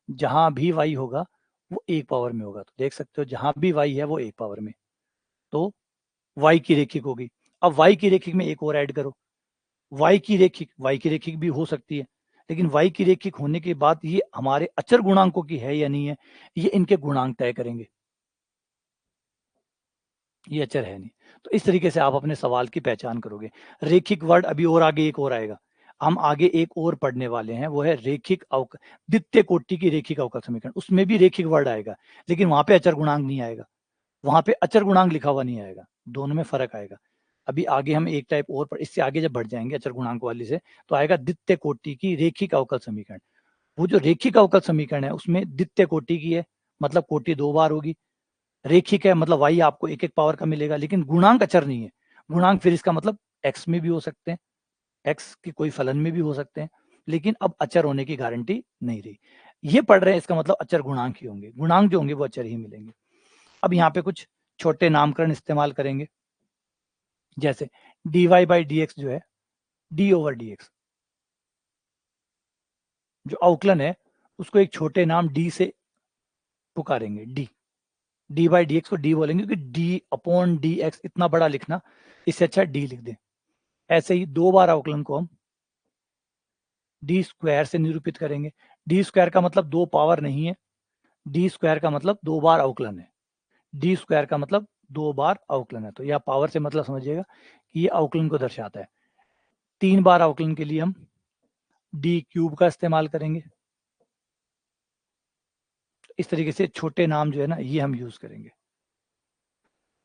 जहां भी y होगा वो एक पावर में होगा। तो देख सकते हो जहां भी y है वो एक पावर में, तो y की रेखिक होगी। अब y की रेखिक में एक और ऐड करो, y की रेखिक भी हो सकती है, लेकिन y की रेखिक होने के बाद ये हमारे अचर गुणांकों की है या नहीं है, ये इनके गुणांक तय करेंगे, ये अचर है नहीं। तो इस तरीके से आप अपने सवाल की पहचान करोगे। रेखिक वर्ड अभी और आगे एक और आएगा, हम आगे एक और पढ़ने वाले हैं, वो है रेखिक अवकल, द्वितीय कोटि की रेखिक अवकल समीकरण। उसमें भी रेखिक वर्ड आएगा, लेकिन वहां पे अचर गुणांक नहीं आएगा, वहां पे अचर गुणांक लिखा हुआ नहीं आएगा, दोनों में फर्क आएगा। अभी आगे हम एक टाइप और इससे आगे जब बढ़ जाएंगे अचर गुणांक वाली से, तो आएगा द्वितीय कोटि की रेखिक अवकल समीकरण। वो जो रेखिक अवकल समीकरण है उसमें द्वितीय कोटि की है, मतलब कोटि 2 बार होगी, रेखिक है मतलब y आपको एक एक पावर का मिलेगा, लेकिन गुणांक अचर नहीं है। गुणांक फिर इसका मतलब x में भी हो सकते हैं, x के कोई फलन में भी हो सकते हैं, लेकिन अब अचर होने की गारंटी नहीं रही। ये पढ़ रहे हैं इसका मतलब अचर गुणांक ही होंगे, गुणांक जो होंगे वो अचर ही मिलेंगे। अब यहाँ पे कुछ छोटे नामकरण इस्तेमाल करेंगे, जैसे dy/dx जो है d/dx, जो अवकलन है उसको एक छोटे नाम d से पुकारेंगे, d/dx को d बोलेंगे, क्योंकि d/dx इतना बड़ा लिखना, इससे अच्छा d लिख दें। ऐसे ही 2 बार अवकलन को हम डी स्क्वायर से निरूपित करेंगे। डी स्क्वायर का मतलब 2 पावर नहीं है, डी स्क्वायर का मतलब 2 बार अवकलन है, डी स्क्वायर का मतलब 2 बार अवकलन है। तो यह पावर से मतलब समझिएगा कि ये अवकलन को दर्शाता है। 3 बार अवकलन के लिए हम डी क्यूब का इस्तेमाल करेंगे। इस तरीके से छोटे नाम जो है ना ये हम यूज करेंगे।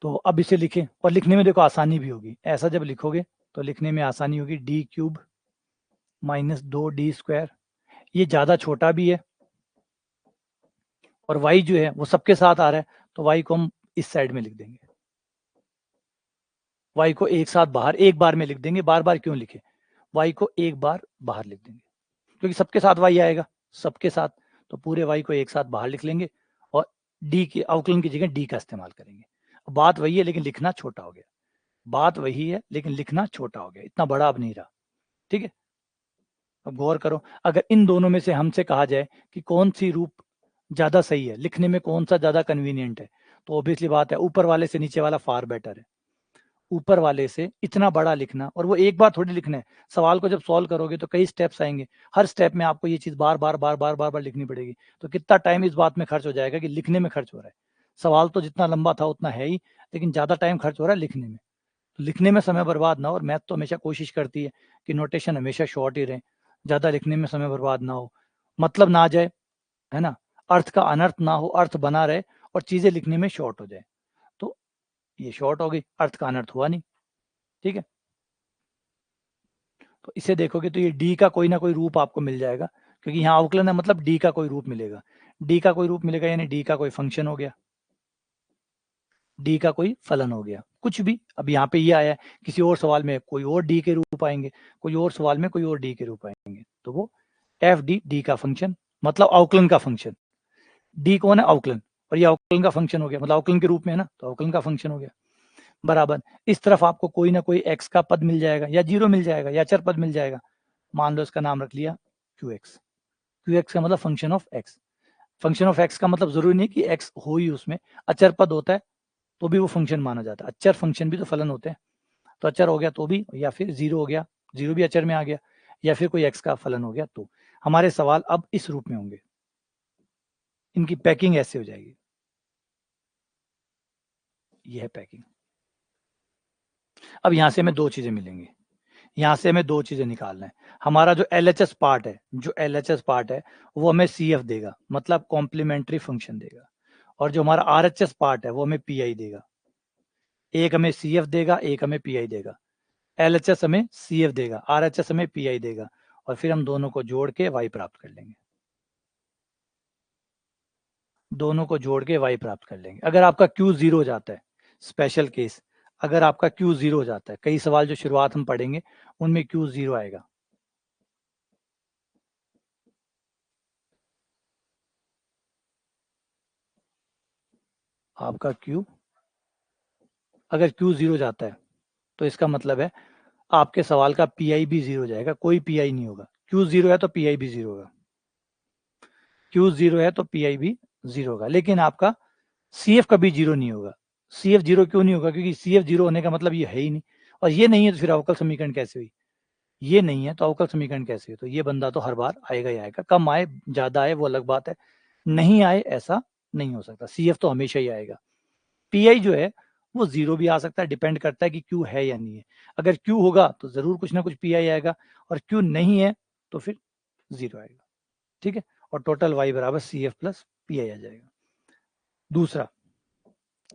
तो अब इसे लिखें, और लिखने में देखो आसानी भी होगी, ऐसा जब लिखोगे तो लिखने में आसानी होगी, डी क्यूब माइनस 2d², ये ज्यादा छोटा भी है, और y जो है वो सबके साथ आ रहा है, तो y को हम इस साइड में लिख देंगे, y को एक साथ बाहर एक बार में लिख देंगे। बार बार क्यों लिखे, y को एक बार बाहर लिख देंगे, क्योंकि सबके साथ y आएगा, सबके साथ, तो पूरे y को एक साथ बाहर लिख लेंगे, और d के अवकलन की जगह d का इस्तेमाल करेंगे। बात वही है लेकिन लिखना छोटा हो गया, बात वही है लेकिन लिखना छोटा हो गया, इतना बड़ा अब नहीं रहा। ठीक है, अब गौर करो, अगर इन दोनों में से हमसे कहा जाए कि कौन सी रूप ज्यादा सही है, लिखने में कौन सा ज्यादा कन्वीनियंट है, तो ऑब्वियसली बात है ऊपर वाले से नीचे वाला फार बेटर है। ऊपर वाले से इतना बड़ा लिखना, और वो एक बार थोड़ी लिखना है, सवाल को जब सॉल्व करोगे तो कई स्टेप्स आएंगे, हर स्टेप में आपको ये चीज बार बार बार बार बार बार लिखनी पड़ेगी, तो कितना टाइम इस बात में खर्च हो जाएगा कि लिखने में खर्च हो रहा है। सवाल तो जितना लंबा था उतना है ही, लेकिन ज्यादा टाइम खर्च हो रहा है लिखने में। तो लिखने में समय बर्बाद ना हो, और मैथ तो हमेशा कोशिश करती है कि नोटेशन हमेशा शॉर्ट ही रहे, ज्यादा लिखने में समय बर्बाद ना हो, मतलब ना आ जाए, है ना। अर्थ का अनर्थ ना हो, अर्थ बना रहे और चीजें लिखने में शॉर्ट हो जाए। तो ये शॉर्ट हो गई, अर्थ का अनर्थ हुआ नहीं। ठीक है, तो इसे देखोगे तो ये डी का कोई ना कोई रूप आपको मिल जाएगा, क्योंकि यहाँ अवकलन है मतलब डी का कोई रूप मिलेगा। डी का कोई रूप मिलेगा यानी डी का कोई फंक्शन हो गया, डी का कोई फलन हो गया, कुछ भी। अब यहाँ पे ये आया है, किसी और सवाल में कोई और डी के रूप आएंगे, कोई और सवाल में कोई और डी के रूप आएंगे, तो वो एफ डी, डी का फंक्शन मतलब अवकलन का फंक्शन। डी कौन है? अवकलन, और ये अवकलन का फंक्शन हो गया, मतलब अवकलन के रूप में है ना, तो अवकलन का फंक्शन हो गया। बराबर इस तरफ आपको कोई ना कोई एक्स का पद मिल जाएगा, या जीरो मिल जाएगा, या अचर पद मिल जाएगा। मान लो इसका नाम रख लिया क्यू एक्स। क्यू एक्स का मतलब function of x. Function of x का मतलब जरूरी नहीं कि एक्स हो ही उसमें, अचर पद होता है तो भी वो फंक्शन माना जाता है। अचर फंक्शन भी तो फलन होते हैं, तो अचर हो गया तो भी, या फिर जीरो हो गया, जीरो भी अचर में आ गया, या फिर कोई एक्स का फलन हो गया। तो हमारे सवाल अब इस रूप में होंगे, इनकी पैकिंग ऐसे हो जाएगी। यह है पैकिंग। अब यहां से हमें दो चीजें मिलेंगी, यहां से हमें दो चीजें निकालना है। हमारा जो LHS पार्ट है, जो LHS पार्ट है वो हमें CF देगा, मतलब कॉम्प्लीमेंट्री फंक्शन देगा, और जो हमारा RHS पार्ट है वो हमें PI देगा। एक हमें CF देगा, एक हमें PI देगा। LHS हमें CF देगा, RHS हमें PI देगा, और फिर हम दोनों को जोड़ के y प्राप्त कर लेंगे। दोनों को जोड़ के y प्राप्त कर लेंगे। अगर आपका Q 0 हो जाता है, स्पेशल केस, अगर आपका Q 0 हो जाता है, कई सवाल जो शुरुआत हम पढ़ेंगे उनमें Q 0 आएगा। आपका Q, अगर Q 0 जाता है तो इसका मतलब है आपके सवाल का PI भी 0 हो जाएगा, कोई PI नहीं होगा। Q 0 है तो PI भी 0 होगा, Q 0 है तो PI भी 0 होगा, लेकिन आपका CF कभी 0 नहीं होगा। CF 0 क्यों नहीं होगा? क्योंकि CF 0 होने का मतलब ये है ही नहीं, और ये नहीं है तो फिर अवकल समीकरण कैसे हुई? ये नहीं है तो अवकल समीकरण कैसे हुई? तो ये बंदा तो हर बार आएगा ही आएगा, कम आए ज्यादा आए वो अलग बात है, नहीं आए ऐसा नहीं हो सकता। CF तो हमेशा ही आएगा। PI जो है वो 0 भी आ सकता है, डिपेंड करता है कि Q है या नहीं है। अगर Q होगा तो जरूर कुछ ना कुछ PI आएगा, और Q नहीं है तो फिर 0 आएगा। ठीक है, और टोटल y बराबर CF प्लस PI आ जाएगा। दूसरा,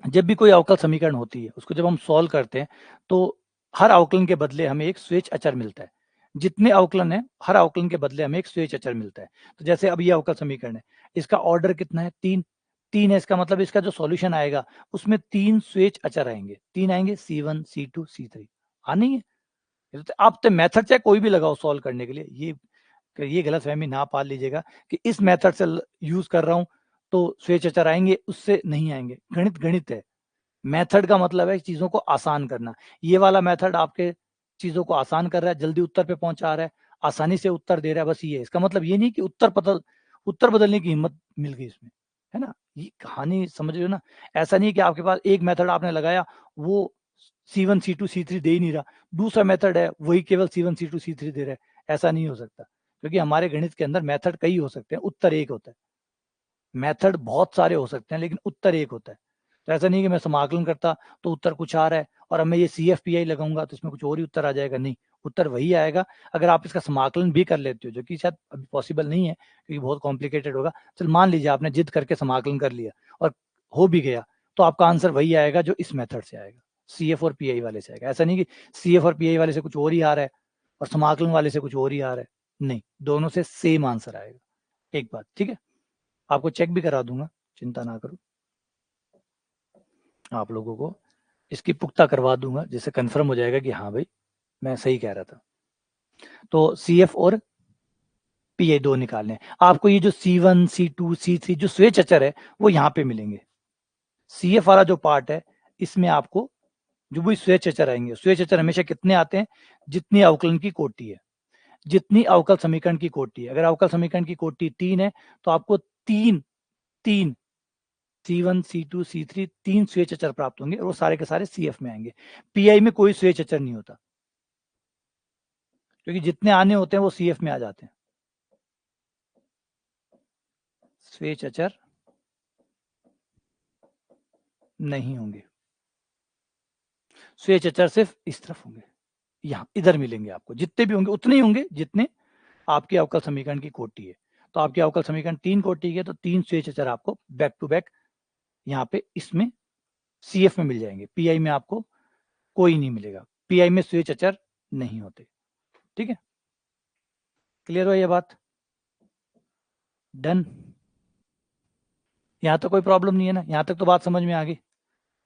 जब भी कोई अवकल समीकरण होती है उसको जब हम सॉल्व करते हैं तो हर अवकलन के बदले हमें एक स्वेच्छ अचर मिलता है। जितने अवकलन है हर अवकलन के बदले हमें एक स्वेच्छ अचर मिलता है। तो जैसे अब ये अवकल समीकरण है, इसका ऑर्डर कितना है? 3। 3 है, इसका मतलब इसका जो सॉल्यूशन आएगा उसमें 3 स्वेच्छ अचर आएंगे। 3 आएंगे, C1 C2 C3 आनी है। तो आप तो मेथड चाहे कोई भी लगाओ सॉल्व करने के लिए, ये गलतफहमी ना पाल लीजिएगा कि इस मेथड से यूज कर रहा हूं तो स्वेच्छ अचर आएंगे, उससे नहीं आएंगे। गणित गणित है। मेथड का मतलब है चीजों को आसान करना। ये वाला मेथड आपके चीजों को आसान कर रहा है, जल्दी उत्तर पे पहुंचा रहा है, आसानी से उत्तर दे रहा है, बस ये है। इसका मतलब ये नहीं कि उत्तर बदलने की हिम्मत मिल गई इसमें, है ना? ये कहानी समझ रहे हो ना? ऐसा नहीं कि आपके पास एक मेथड आपने लगाया, वो C1 C2 C3 दे ही नहीं रहा, दूसरा मेथड है वही केवल C1 C2 C3 दे रहा है। ऐसा नहीं हो सकता, क्योंकि हमारे गणित के अंदर मेथड कई हो सकते हैं, उत्तर एक होता है। मेथड बहुत सारे हो सकते हैं लेकिन उत्तर एक होता है। तो ऐसा नहीं कि मैं समाकलन करता तो उत्तर कुछ आ रहा है और अब मैं ये CFPI लगाऊंगा तो इसमें कुछ और ही उत्तर आ जाएगा। नहीं, उत्तर वही आएगा अगर आप इसका समाकलन भी कर लेते हो, जो कि शायद अभी पॉसिबल नहीं है क्योंकि बहुत कॉम्प्लिकेटेड होगा। चल मान लीजिए आपने जिद करके समाकलन कर लिया और हो भी गया, तो आपका आंसर वही आएगा जो इस मेथड से आएगा, CF और PI वाले से आएगा। ऐसा नहीं कि CF और PI वाले से कुछ और ही आ रहा है और समाकलन वाले से कुछ और ही आ रहा है, नहीं, दोनों से सेम आंसर आएगा। एक बात ठीक है, आपको चेक भी करा दूंगा, चिंता ना करो, आप लोगों को इसकी पुख्ता करवा दूंगा जिससे कंफर्म हो जाएगा कि हाँ भाई मैं सही कह रहा था। तो CF और PI दो निकालने हैं आपको। ये जो C1 C2 C3 जो स्वेच्छ अचर है वो यहाँ पे मिलेंगे। CF वाला जो पार्ट है इसमें आपको जो भी स्वेच्छ अचर आएंगे, स्वेच्छ अचर हमेशा कितने आते हैं? जितनी अवकलन की कोटि है, जितनी अवकल समीकरण की कोटि है। अगर अवकल समीकरण की कोटि 3 है तो आपको तीन तीन C1 C2 C3 तीन स्वेच्छ अचर प्राप्त होंगे और वो सारे के सारे CF में आएंगे। PI में कोई स्वेच्छ अचर नहीं होता, क्योंकि जितने आने होते हैं वो CF में आ जाते हैं। स्वेच्छ अचर नहीं होंगे, स्वेच्छ अचर सिर्फ इस तरफ होंगे, यहाँ इधर मिलेंगे आपको। जितने भी होंगे उतने ही होंगे जितने आपके अवकल समीकरण की कोटि है। तो आपके अवकल समीकरण 3 कोटि के, तो 3 स्वेच्छ अचर आपको बैक टू बैक यहाँ पे इसमें CF में मिल जाएंगे। PI में आपको कोई नहीं मिलेगा, PI में स्वेच्छ अचर नहीं होते। ठीक है, क्लियर हो ये बात? डन। यहाँ तक कोई प्रॉब्लम नहीं है ना? यहाँ तक तो बात समझ में आ गई,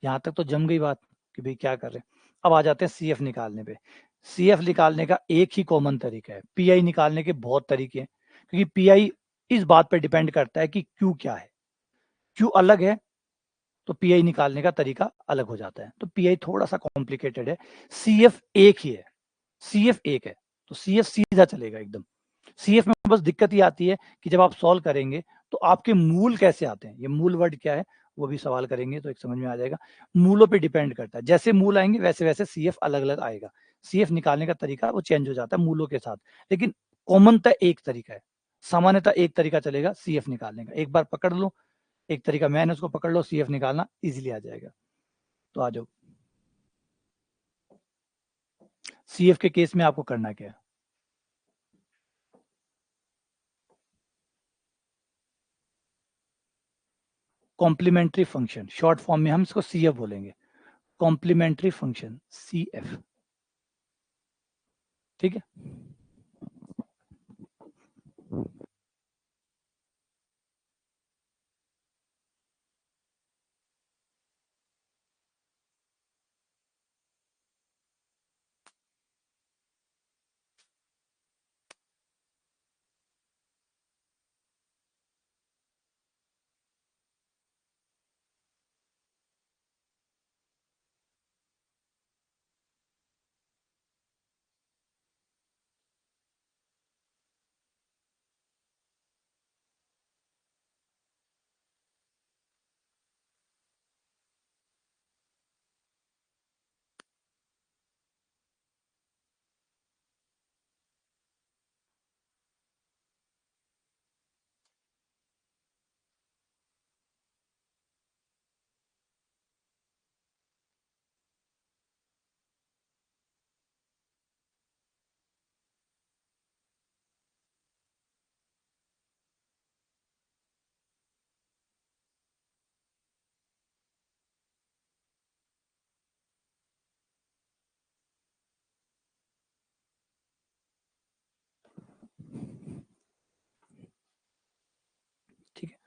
यहाँ तक तो जम गई बात कि भाई क्या कर रहे हैं। अब आ जाते हैं CF निकालने पे। CF निकालने का एक ही कॉमन तरीका है, PI निकालने के बहुत तरीके हैं, क्योंकि PI इस बात पर डिपेंड करता है कि Q क्या है। Q अलग है तो PI निकालने का तरीका अलग हो जाता है। तो PI थोड़ा सा कॉम्प्लिकेटेड है, CF एक ही है, CF एक है, तो CF सीधा चलेगा एकदम। CF में बस दिक्कत ये आती है कि जब आप सॉल्व करेंगे तो आपके मूल कैसे आते हैं, ये मूल वर्ड क्या है वो भी सवाल करेंगे तो एक समझ में आ जाएगा। मूलों पे डिपेंड करता है, जैसे मूल आएंगे वैसे वैसे CF अलग अलग आएगा। CF निकालने का तरीका वो चेंज हो जाता है मूलों के साथ, लेकिन कॉमनतः एक तरीका है, सामान्यतः एक तरीका चलेगा CF निकालने का। एक बार पकड़ लो, एक तरीका मैंने उसको पकड़ लो, CF निकालना इजीली आ जाएगा। तो आ जाओ, CF के केस में आपको करना क्या है, कॉम्प्लीमेंट्री फंक्शन, शॉर्ट फॉर्म में हम इसको CF बोलेंगे, कॉम्प्लीमेंट्री फंक्शन CF। ठीक है, ठीक है,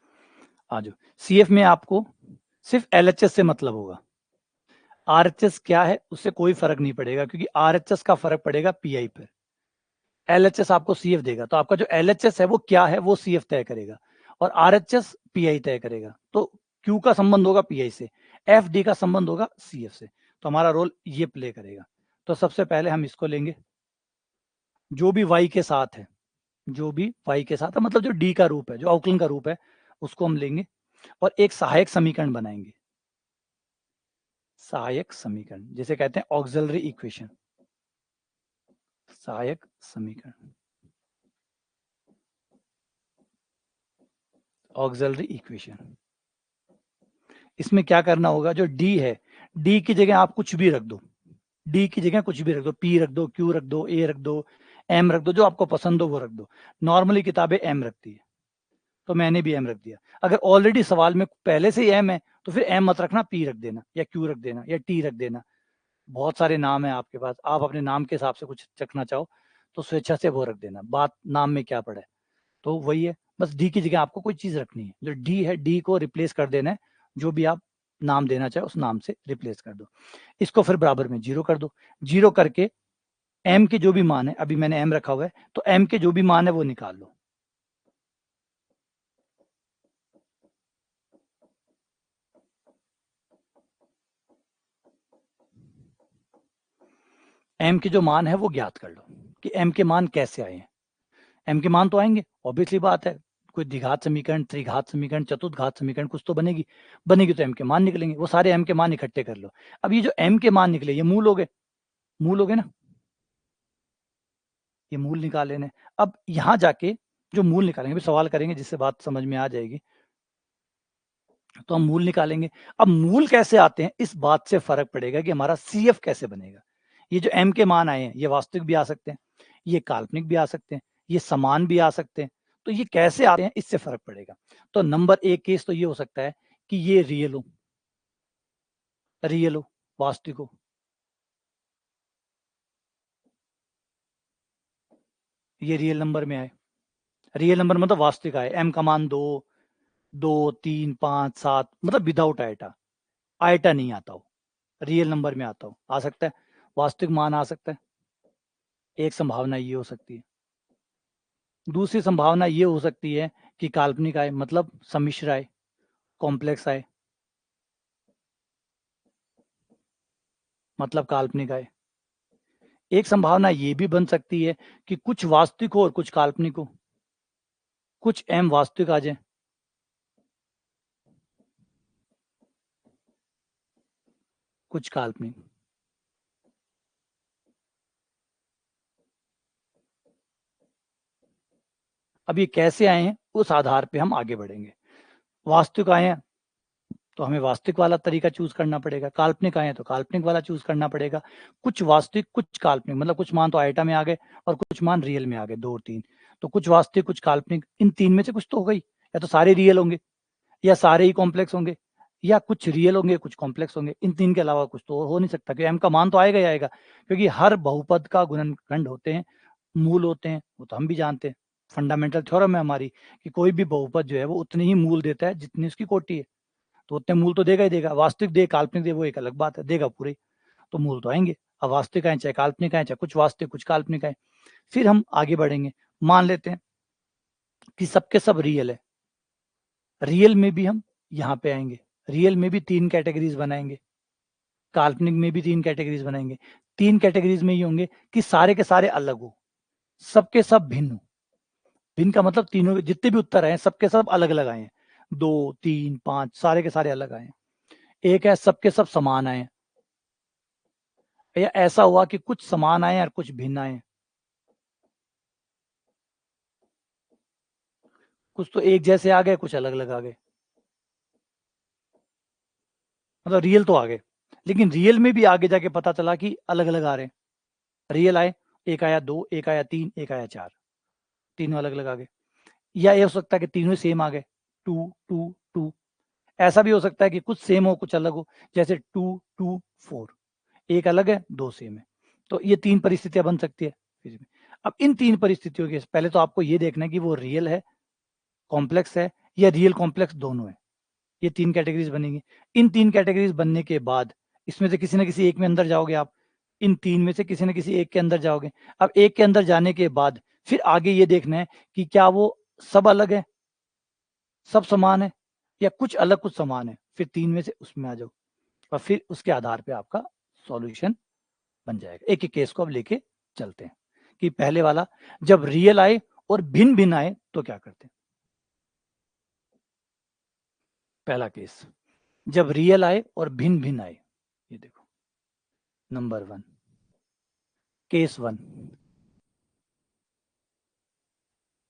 आ जाओ। CF में आपको सिर्फ LHS से मतलब होगा, RHS क्या है उससे कोई फर्क नहीं पड़ेगा, क्योंकि RHS का फर्क पड़ेगा PI पर। LHS आपको CF देगा, तो आपका जो LHS है वो क्या है वो CF तय करेगा, और RHS PI तय करेगा। तो Q का संबंध होगा PI से, FD का संबंध होगा CF से, तो हमारा रोल ये प्ले करेगा। तो सबसे पहले हम इसको लेंगे, जो भी Y के साथ है, जो भी Y के साथ है, मतलब जो D का रूप है, जो अवकलन का रूप है, उसको हम लेंगे और एक सहायक समीकरण बनाएंगे। सहायक समीकरण जिसे कहते हैं ऑक्सिलरी इक्वेशन, सहायक समीकरण, ऑक्सिलरी इक्वेशन। इसमें क्या करना होगा, जो D है, D की जगह आप कुछ भी रख दो, D की जगह कुछ भी रख दो, P रख दो, Q रख दो, A रख दो, M रख दो, जो आपको पसंद हो वो रख दो। नॉर्मली किताबें M रखती है, तो मैंने भी M रख दिया। अगर ऑलरेडी सवाल में पहले से ही M है तो फिर M मत रखना, P रख देना या Q रख देना या T रख देना। बहुत सारे नाम है आपके पास, आप अपने नाम के हिसाब से कुछ रखना चाहो तो स्वेच्छा से वो रख देना, बात नाम में क्या पड़ा है। तो वही है, बस D की जगह आपको कोई चीज रखनी है, जो D है D को रिप्लेस कर देना है, जो भी आप नाम देना चाहे उस नाम से रिप्लेस कर दो। इसको फिर बराबर में 0 कर दो, 0 करके M के जो भी मान है, अभी मैंने M रखा हुआ है, तो M के जो भी मान है वो निकाल लो। M के जो मान है वो ज्ञात कर लो कि M के मान कैसे आए हैं। M के मान तो आएंगे, ऑब्वियसली बात है, कोई द्विघात समीकरण, त्रिघात समीकरण, चतुर्घात समीकरण कुछ तो बनेगी, बनेगी तो M के मान निकलेंगे, वो सारे M के मान इकट्ठे कर लो। अब ये जो M के मान निकले ये मूल हो गए, मूल हो गए ना, ये मूल निकाल लेने। अब यहाँ जाके जो मूल निकालेंगे, सवाल करेंगे जिससे बात समझ में आ जाएगी, तो हम मूल निकालेंगे। अब मूल कैसे आते हैं इस बात से फर्क पड़ेगा कि हमारा CF कैसे बनेगा। ये जो M के मान आए हैं ये वास्तविक भी आ सकते हैं, ये काल्पनिक भी आ सकते हैं, ये समान भी आ सकते हैं। तो ये कैसे आते हैं इससे फर्क पड़ेगा। तो नंबर एक केस तो ये हो सकता है कि ये रियल हो, वास्तविक हो। ये रियल नंबर में आए, रियल नंबर मतलब वास्तविक आए, m का मान 2, 2, 3, 5, 7, मतलब विदाउट आइटा, आइटा नहीं आता हो, रियल नंबर में आता हो, आ सकता है, वास्तविक मान आ सकता है। एक संभावना ये हो सकती है। दूसरी संभावना ये हो सकती है कि काल्पनिक आए, मतलब सम्मिश्र आए, कॉम्प्लेक्स आए, मतलब काल्पनिक आए। एक संभावना ये भी बन सकती है कि कुछ वास्तविक हो और कुछ काल्पनिक हो, कुछ m वास्तविक आ जाए, कुछ काल्पनिक। अब ये कैसे आए हैं उस आधार पे हम आगे बढ़ेंगे। वास्तविक आए हैं तो हमें वास्तविक वाला तरीका चूज करना पड़ेगा, काल्पनिक आए हैं तो काल्पनिक वाला चूज करना पड़ेगा। कुछ वास्तविक कुछ काल्पनिक, मतलब कुछ मान तो आइटा में आ गए और कुछ मान रियल में आ गए, 2 और 3। तो कुछ वास्तविक कुछ काल्पनिक, इन 3 में से कुछ तो हो गई, या तो सारे रियल होंगे या सारे ही कॉम्प्लेक्स होंगे, या कुछ रियल होंगे कुछ कॉम्प्लेक्स होंगे। इन 3 के अलावा कुछ तो हो नहीं सकता, क्योंकि m का मान तो आएगा ही आएगा, क्योंकि हर बहुपद का गुणनखंड होते हैं, मूल होते हैं, वो तो हम भी जानते हैं। फंडामेंटल थ्योरम है हमारी कि कोई भी बहुपद जो है वो उतनी ही मूल देता है जितनी उसकी कोटि है, तो उतने मूल तो देगा ही देगा। वास्तविक दे काल्पनिक दे वो एक अलग बात है, देगा पूरे, तो मूल तो आएंगे। अब वास्तविक आए चाहे काल्पनिक आए, चाहे कुछ वास्तविक कुछ काल्पनिक आए। फिर हम आगे बढ़ेंगे, मान लेते हैं कि सबके सब रियल है। रियल में भी हम यहाँ पे आएंगे, रियल में भी 3 कैटेगरीज बनाएंगे, काल्पनिक में भी 3 कैटेगरीज बनाएंगे। 3 कैटेगरीज में ये होंगे कि सारे के सारे अलग हो, सबके सब भिन्न हो। भिन्न का मतलब तीनों जितने भी उत्तर आए सबके सब अलग अलग आए हैं, 2, 3, 5 सारे के सारे अलग आए। एक है सबके सब समान आए, या ऐसा हुआ कि कुछ समान आए और कुछ भिन्न आए, कुछ तो एक जैसे आ गए कुछ अलग अलग आ गए, मतलब रियल तो आ गए, लेकिन रियल में भी आगे जाके पता चला कि अलग अलग आ रहे हैं। रियल आए, एक आया 2, एक आया 3, एक आया 4, तीनों अलग अलग आ गए। या ये हो सकता है कि तीनों सेम आ गए, 2, 2, 2। ऐसा भी हो सकता है कि कुछ सेम हो कुछ अलग हो, जैसे 2, 2, 4, एक अलग है 2 सेम है। तो ये 3 परिस्थितियां बन सकती है फिर भी। अब इन 3 परिस्थितियों के पहले तो आपको ये देखना है कि वो रियल है, कॉम्प्लेक्स है, या रियल कॉम्प्लेक्स दोनों है। ये 3 कैटेगरीज बनेंगी। इन 3 कैटेगरीज बनने के बाद इसमें से किसी न किसी एक में अंदर जाओगे आप, इन 3 में से किसी न किसी एक के अंदर जाओगे। अब एक के अंदर जाने के बाद फिर आगे ये देखना है कि क्या वो सब अलग है, सब समान है, या कुछ अलग कुछ समान है। फिर 3 में से उसमें आ जाओ और फिर उसके आधार पे आपका सॉल्यूशन बन जाएगा। एक एक केस को अब लेके चलते हैं कि पहले वाला, जब रियल आए और भिन्न भिन्न आए तो क्या करते हैं। पहला केस, जब रियल आए और भिन्न भिन्न आए, ये देखो नंबर 1, केस 1,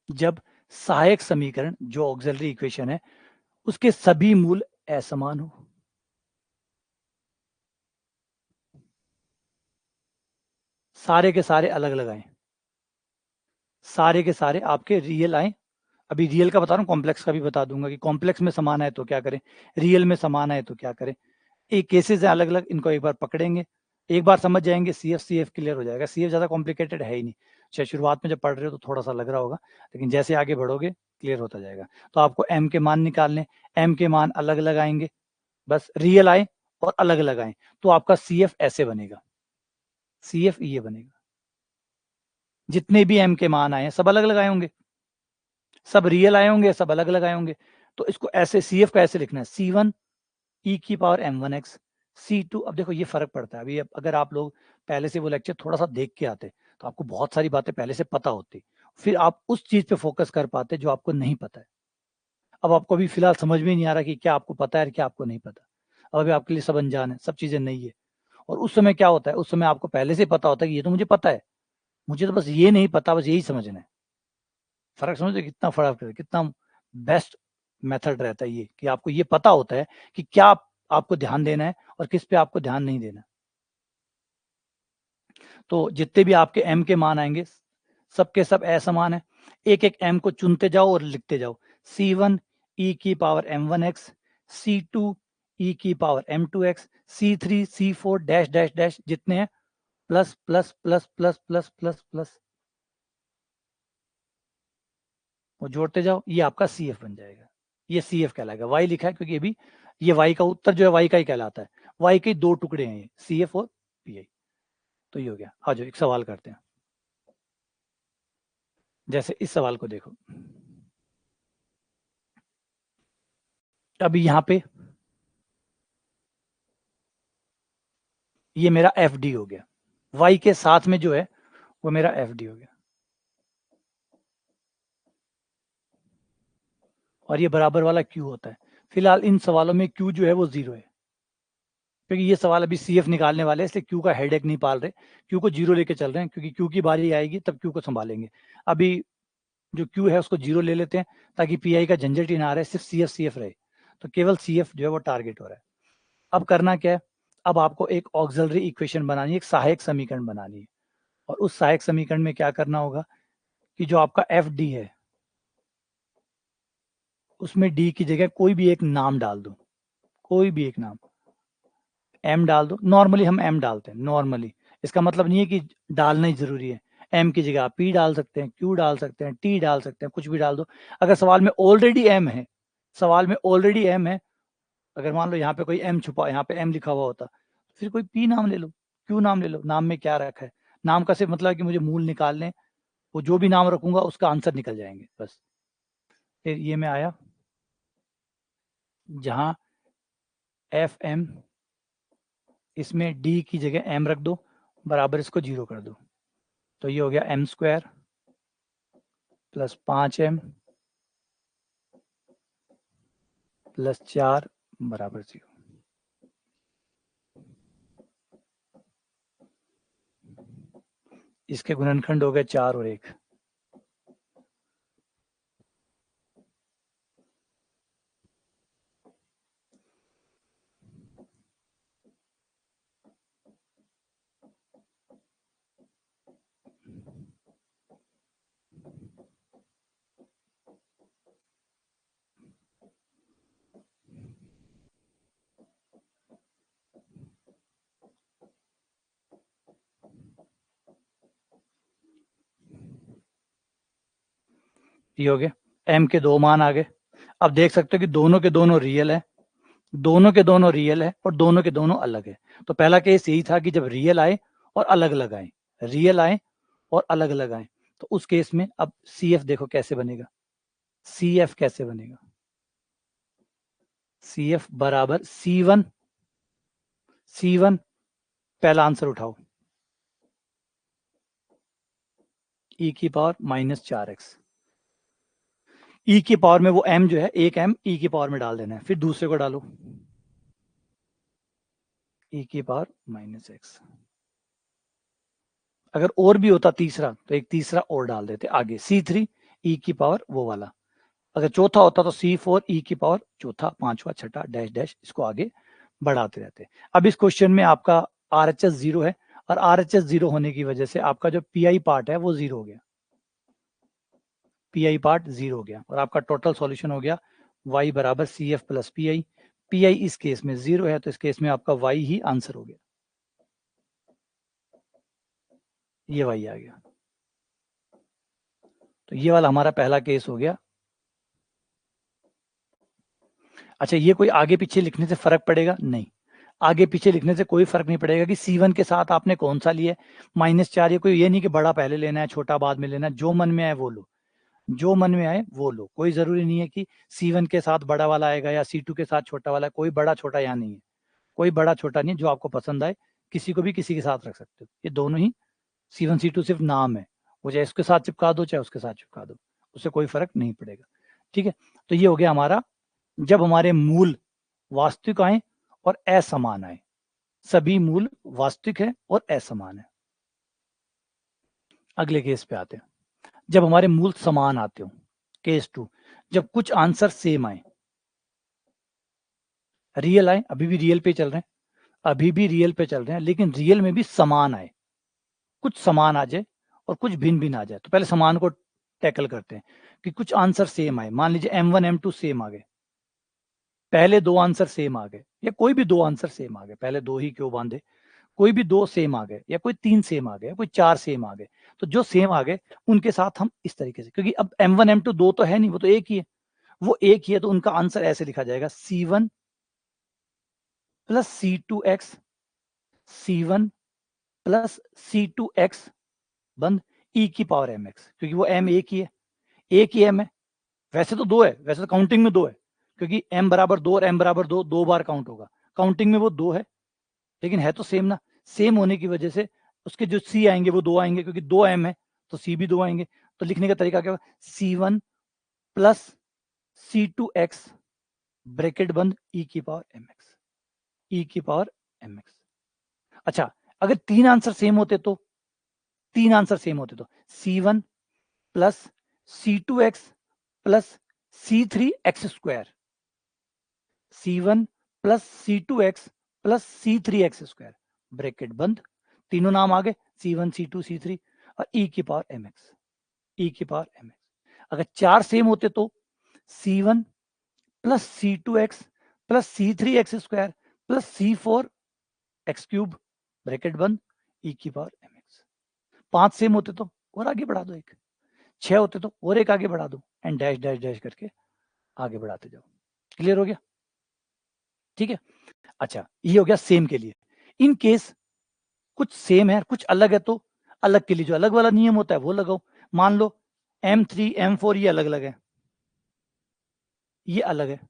जब सहायक समीकरण जो ऑक्सिलरी इक्वेशन है उसके सभी मूल असमान हो। सारे के सारे अलग अलग आए, सारे के सारे आपके रियल आए। अभी रियल का बता रहा हूँ, कॉम्प्लेक्स का भी बता दूंगा कि कॉम्प्लेक्स में समान है तो क्या करें, रियल में समान है तो क्या करें। एक केसेस है अलग अलग, इनको एक बार पकड़ेंगे, एक बार समझ जाएंगे, सी एफ क्लियर हो जाएगा। सी एफ ज्यादा कॉम्प्लिकेटेड है ही नहीं, चाहे शुरुआत में जब पढ़ रहे हो तो थोड़ा सा लग रहा होगा, लेकिन जैसे आगे बढ़ोगे क्लियर होता जाएगा। तो आपको एम के मान निकालने, एम के मान अलग अलग आएंगे, बस रियल आए और अलग अलग आए तो आपका सी एफ ऐसे बनेगा, सी एफ ये बनेगा। जितने भी एम के मान आए सब अलग अलग आए होंगे, सब रियल आए होंगे, सब अलग अलग आए होंगे। तो इसको ऐसे सी एफ को ऐसे लिखना है, C1 ई की पावर m1x, C2। अब देखो ये फर्क पड़ता है, अभी अगर आप लोग पहले से वो लेक्चर थोड़ा सा देख के आते तो आपको बहुत सारी बातें पहले से पता होती, फिर आप उस चीज पे फोकस कर पाते जो आपको नहीं पता है। अब आपको अभी फिलहाल समझ में नहीं आ रहा कि क्या आपको पता है और क्या आपको नहीं पता। अब अभी आपके लिए सब अनजान है, सब चीजें नहीं है। और उस समय क्या होता है, उस समय आपको पहले से पता होता है कि ये तो मुझे पता है, मुझे तो बस ये नहीं पता, बस यही समझना है। फर्क समझते कितना फर्क है, कितना बेस्ट मेथड रहता है ये, कि आपको ये पता होता है कि क्या आपको ध्यान देना है और किस पे आपको ध्यान नहीं देना। तो जितने भी आपके m के मान आएंगे सबके सब असमान है, एक एक m को चुनते जाओ और लिखते जाओ। C1 e की पावर m1x, C2 e की power m2x, C3 C4 dash dash dash जितने हैं plus plus plus plus plus plus plus, वो जोड़ते जाओ, ये आपका CF बन जाएगा। ये CF कहलाएगा। y लिखा है क्योंकि अभी ये y का उत्तर जो है y का ही कहलाता है। y के दो टुकड़े हैं ये, CF और PI। तो ये हो गया। हाँ जो एक सवाल करते हैं, जैसे इस सवाल को देखो, अभी यहाँ पे ये मेरा FD हो गया, y के साथ में जो है वो मेरा FD हो गया, और ये बराबर वाला Q होता है। फिलहाल इन सवालों में Q जो है वो 0 है, क्योंकि ये सवाल अभी CF निकालने वाले हैं, इसलिए Q का हेडेक नहीं पाल रहे, Q को 0 लेके चल रहे हैं, क्योंकि Q की बारी आएगी तब Q को संभालेंगे। अभी जो Q है उसको 0 ले लेते हैं, ताकि PI का झंझट ही ना रहे, सिर्फ CF रहे, तो केवल CF जो है वो टारगेट हो रहा है। अब करना क्या है, अब आपको एक ऑक्सिलरी इक्वेशन बनानी है, एक सहायक समीकरण बनानी है, और उस सहायक समीकरण में क्या करना होगा कि जो आपका FD है उसमें D की जगह कोई भी एक नाम डाल दो, कोई भी एक नाम, M डाल दो। नॉर्मली हम M डालते हैं, नॉर्मली, इसका मतलब नहीं है कि डालना ही जरूरी है। M की जगह आप P डाल सकते हैं, Q डाल सकते हैं, T डाल सकते हैं, कुछ भी डाल दो। अगर सवाल में ऑलरेडी M है, सवाल में ऑलरेडी M है, अगर मान लो यहाँ पे कोई M छुपा, यहाँ पे M लिखा हुआ होता, फिर कोई P नाम ले लो, Q नाम ले लो, नाम में क्या रखा है। नाम का सिर्फ मतलब है कि मुझे मूल निकालने, वो जो भी नाम रखूंगा उसका आंसर निकल जाएंगे बस। फिर ये में आया जहां FM, इसमें D की जगह M रख दो, बराबर इसको 0 कर दो, तो ये हो गया m² प्लस 5m प्लस 4 बराबर 0। इसके गुणनखंड हो गए 4 और 1। ये हो गया, m के 2 मान आ गए। अब देख सकते हो कि दोनों के दोनों रियल है, दोनों के दोनों रियल है और दोनों के दोनों अलग है। तो पहला केस यही था कि जब रियल आए और अलग अलग आए, रियल आए और अलग अलग आए, तो उस केस में अब CF देखो कैसे बनेगा, CF कैसे बनेगा, CF बराबर C1, पहला आंसर उठाओ, e की पावर -4x, e की पावर में वो m जो है, एक m e की पावर में डाल देना है, फिर दूसरे को डालो e की पावर -x। अगर और भी होता तीसरा तो एक तीसरा और डाल देते आगे, C3 e की पावर वो वाला। अगर चौथा होता तो C4 e की पावर चौथा, पांचवा, छठा, डैश डैश, इसको आगे बढ़ाते रहते। अब इस क्वेश्चन में आपका RHS 0 है, और RHS 0 होने की वजह से आपका जो PI पार्ट है वो 0 हो गया, PI पार्ट 0 हो गया, और आपका टोटल सॉल्यूशन हो गया y बराबर CF प्लस PI इस केस में 0 है, तो इस केस में आपका y ही आंसर हो गया, ये y आ गया। तो ये वाला हमारा पहला केस हो गया। अच्छा, ये कोई आगे पीछे लिखने से फर्क पड़ेगा? नहीं, आगे पीछे लिखने से कोई फर्क नहीं पड़ेगा कि C1 के साथ आपने कौन सा लिया, -4, ये कोई ये नहीं कि बड़ा पहले लेना है छोटा बाद में लेना है, जो मन में आए वो लो, जो मन में आए वो लो। कोई जरूरी नहीं है कि C1 के साथ बड़ा वाला आएगा या C2 के साथ छोटा वाला, कोई बड़ा छोटा यहाँ नहीं है, कोई बड़ा छोटा नहीं, जो आपको पसंद आए किसी को भी किसी के साथ रख सकते हो। ये दोनों ही C1 C2 सिर्फ नाम है, वो चाहे इसके साथ चिपका दो चाहे उसके साथ चिपका दो, उससे कोई फर्क नहीं पड़ेगा। ठीक है, तो ये हो गया हमारा, जब हमारे मूल वास्तविक आए और असमान आए, सभी मूल वास्तविक है और असमान है। अगले केस पे आते हैं, जब हमारे मूल समान आते हो, केस 2, जब कुछ आंसर सेम आए, रियल आए, अभी भी रियल पे चल रहे हैं, अभी भी रियल पे चल रहे हैं, लेकिन रियल में भी समान आए, कुछ समान आ जाए और कुछ भिन्न भिन्न आ जाए। तो पहले समान को टैकल करते हैं कि कुछ आंसर सेम आए। मान लीजिए M1 M2 सेम आ गए, पहले 2 आंसर सेम आ गए, या कोई भी 2 आंसर सेम आ गए, पहले 2 ही क्यों बांधे, कोई भी 2 सेम आ गए, या कोई 3 सेम आ गए, कोई 4 सेम आ गए, तो जो सेम आ गए उनके साथ हम इस तरीके से, क्योंकि अब M1 M2 2 तो है नहीं, वो तो एक ही है, वो एक ही है, तो उनका आंसर ऐसे लिखा जाएगा C1 plus C2x, C1 plus C2x बंद e की पावर mx, क्योंकि वो m एक ही है, एक ही m है। वैसे तो 2 है, वैसे तो काउंटिंग में 2 है, क्योंकि m बराबर 2 और m बराबर 2 2 बार काउंट होगा, काउंटिंग में वो 2 है, लेकिन है तो सेम ना। सेम होने की वजह से उसके जो c आएंगे वो 2 आएंगे, क्योंकि 2 m है तो c भी 2 आएंगे। तो लिखने का तरीका क्या होगा, C1 प्लस C2x ब्रैकेट बंद e की पावर mx, e की पावर mx। अच्छा, अगर 3 आंसर सेम होते तो, 3 आंसर सेम होते तो C1 plus C2x plus C3x square, C1 plus C2x plus C3x square bracket बंद, तीनों नाम आ गए, C1 C2 C3 और e की पावर mx, e की पावर mx। अगर 4 सेम होते तो C1 plus C2x plus C3x square plus C4x cube bracket बंद, e की पावर mx। 5 सेम होते तो और आगे बढ़ा दो, एक 6 होते तो और एक आगे बढ़ा दो, एंड डैश डैश डैश करके आगे बढ़ाते जाओ। क्लियर हो गया? ठीक है। अच्छा, ये हो गया सेम के लिए। इन केस कुछ सेम है कुछ अलग है, तो अलग के लिए जो अलग वाला नियम होता है वो लगाओ। मान लो M3 M4 ये अलग अलग है, ये अलग है,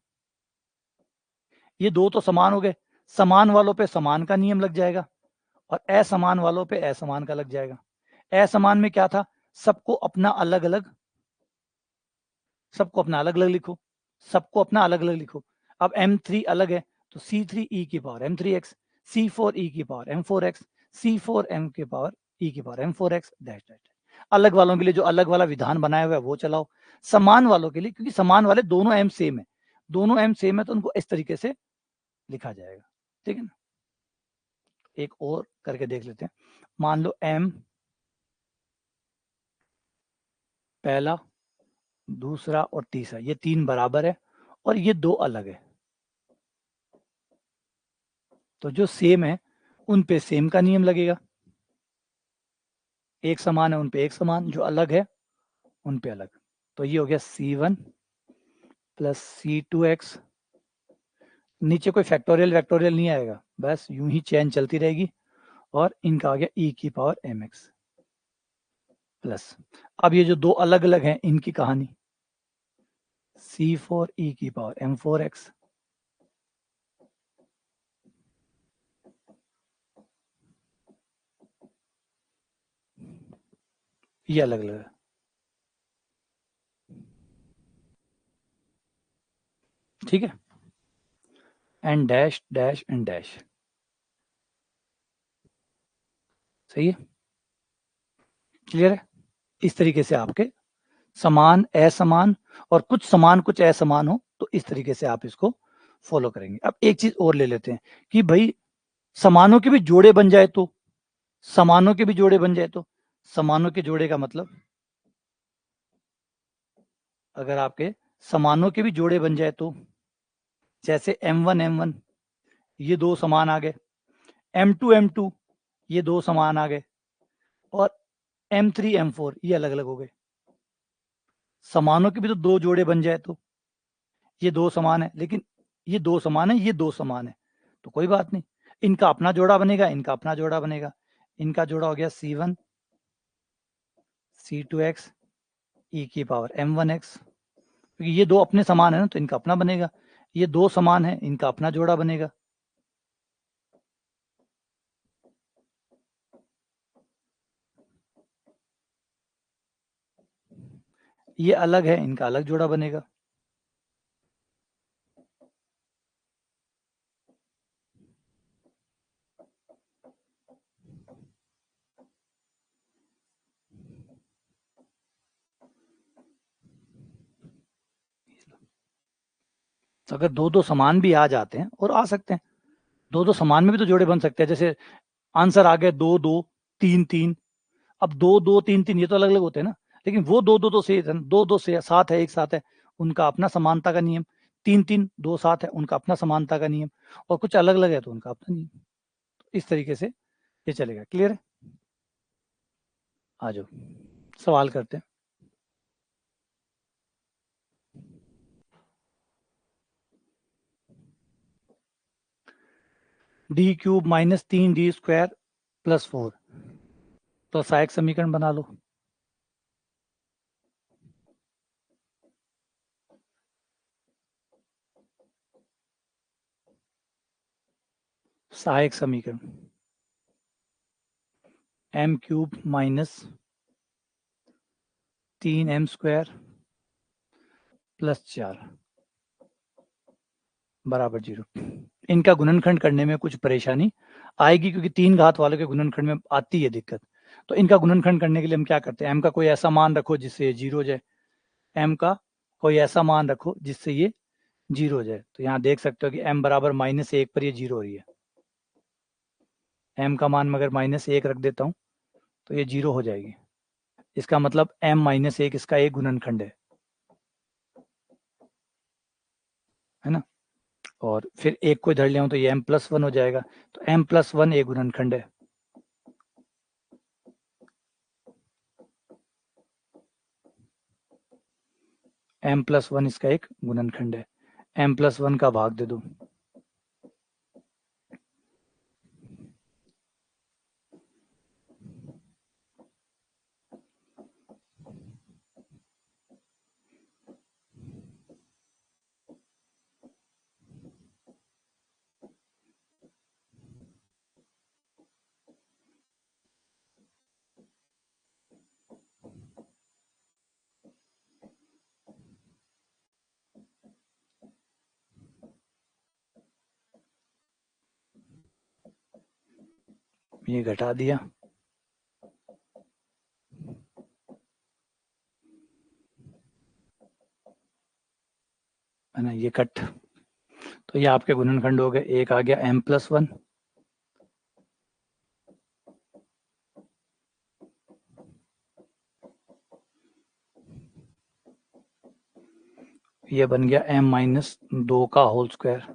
ये दो तो समान हो गए, समान वालों पे समान का नियम लग जाएगा और असमान वालों पे असमान का लग जाएगा। असमान में क्या था, सबको अपना अलग अलग, सबको अपना अलग अलग लिखो, सबको अपना अलग अलग लिखो। अब M3 अलग है तो C3 e की पावर M3x, C4 e की पावर M4x, C4 m की पावर e की पावर M4x डैश डैश। अलग वालों के लिए जो अलग वाला विधान बनाया हुआ है वो चलाओ, समान वालों के लिए, क्योंकि समान वाले दोनों m सेम है, दोनों m सेम है तो उनको इस तरीके से लिखा जाएगा। ठीक है ना, एक और करके देख लेते हैं। मान लो m पहला, दूसरा और तीसरा, ये 3 बराबर है और ये 2 अलग है, तो जो सेम है उन पे सेम का नियम लगेगा, एक समान है उन पे एक समान, जो अलग है उन पे अलग। तो ये हो गया C1 प्लस C2x, नीचे कोई फैक्टोरियल वैक्टोरियल नहीं आएगा, बस यूं ही चेन चलती रहेगी, और इनका आ गया e की पावर mx प्लस, अब ये जो दो अलग अलग हैं इनकी कहानी, C4 e की पावर M4x, ये अलग अलग है। ठीक है, and dash dash and dash, सही है, क्लियर है। इस तरीके से आपके समान असमान और कुछ समान कुछ असमान हो, तो इस तरीके से आप इसको फॉलो करेंगे। अब एक चीज और ले लेते हैं कि भाई समानों के भी जोड़े बन जाए तो, समानों के भी जोड़े बन जाए तो, समानों के जोड़े का मतलब, अगर आपके समानों के भी जोड़े बन जाए तो, जैसे M1 M1 ये दो समान आ गए, M2 M2 ये दो समान आ गए, और M3 M4 ये अलग अलग हो गए। समानों के भी तो दो जोड़े बन जाए तो, ये दो समान है, लेकिन ये दो समान है, ये दो समान है, तो कोई बात नहीं, इनका अपना जोड़ा बनेगा, इनका अपना जोड़ा बनेगा। इनका जोड़ा हो गया C1 C2x e की पावर M1x, क्योंकि ये दो अपने समान है ना तो इनका अपना बनेगा, ये दो समान है, इनका अपना जोड़ा बनेगा। ये अलग है, इनका अलग जोड़ा बनेगा। तो अगर दो दो समान भी आ जाते हैं, और आ सकते हैं, दो दो समान में भी तो जोड़े बन सकते हैं, जैसे आंसर आ गए 2 2 3 3, अब 2 2 3 3 ये तो अलग अलग होते हैं ना, लेकिन वो 2 2 तो से 2 2 से 7 है, एक साथ है, उनका अपना समानता का नियम। 3 3 2 7 है, उनका अपना समानता का नियम, और कुछ अलग अलग है तो उनका अपना नियम। इस तरीके से ये चलेगा। क्लियर है? आ जाओ सवाल करते हैं। D cube minus 3d² plus 4, तो सहायक समीकरण बना लो। सहायक समीकरण m cube minus 3m² plus 4 बराबर 0। इनका गुणनखंड करने में कुछ परेशानी आएगी, क्योंकि 3 घात वालों के गुणनखंड में आती है दिक्कत। तो इनका गुणनखंड करने के लिए हम क्या करते हैं, m का कोई ऐसा मान रखो जिससे ये 0 हो जाए। m का कोई ऐसा मान रखो जिससे ये 0 हो जाए। तो यहाँ देख सकते हो कि m बराबर -1 पर ये 0 हो रही है। m का मान मैं अगर -1 रख देता हूँ तो ये 0 हो जाएगी। इसका मतलब m-1 इसका एक गुणनखंड है ना। और फिर एक को इधर ले आऊं तो ये m+1 हो जाएगा। तो m+1 एक गुणनखंड है। m+1 इसका एक गुणनखंड है। m+1 का भाग दे दो। ये घटा दिया, है ना, ये कट। तो ये आपके गुणनखंड हो गए। एक आ गया m+1, ये बन गया m-2 का होल स्क्वायर।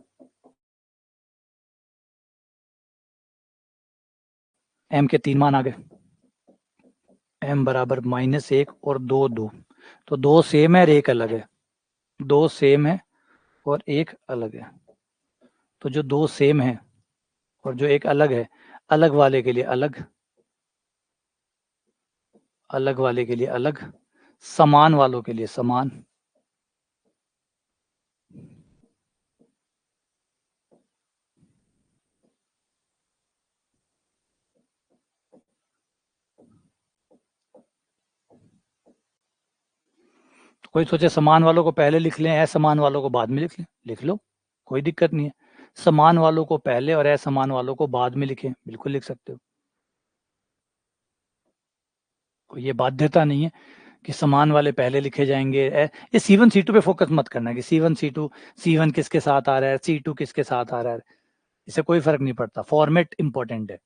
m के 3 मान आ गए। m बराबर -1 और 2 2, तो 2 सेम है और एक अलग है। 2 सेम है और एक अलग है। तो जो 2 सेम है और जो एक अलग है, अलग वाले के लिए अलग, अलग वाले के लिए अलग, समान वालों के लिए समान। तो कोई सोचे समान वालों को पहले लिख लें, असमान वालों को बाद में लिख लें, लिख लो, कोई दिक्कत नहीं है। समान वालों को पहले और असमान वालों को बाद में लिखें, बिल्कुल लिख सकते हो। कोई ये बाध्यता नहीं है कि समान वाले पहले लिखे जाएंगे। ये C1 C2 पे फोकस मत करना कि C1 C2, C1 किसके साथ आ रहा है, C2 किसके साथ आ रहा है, इससे कोई फर्क नहीं पड़ता। फॉर्मेट इंपॉर्टेंट है,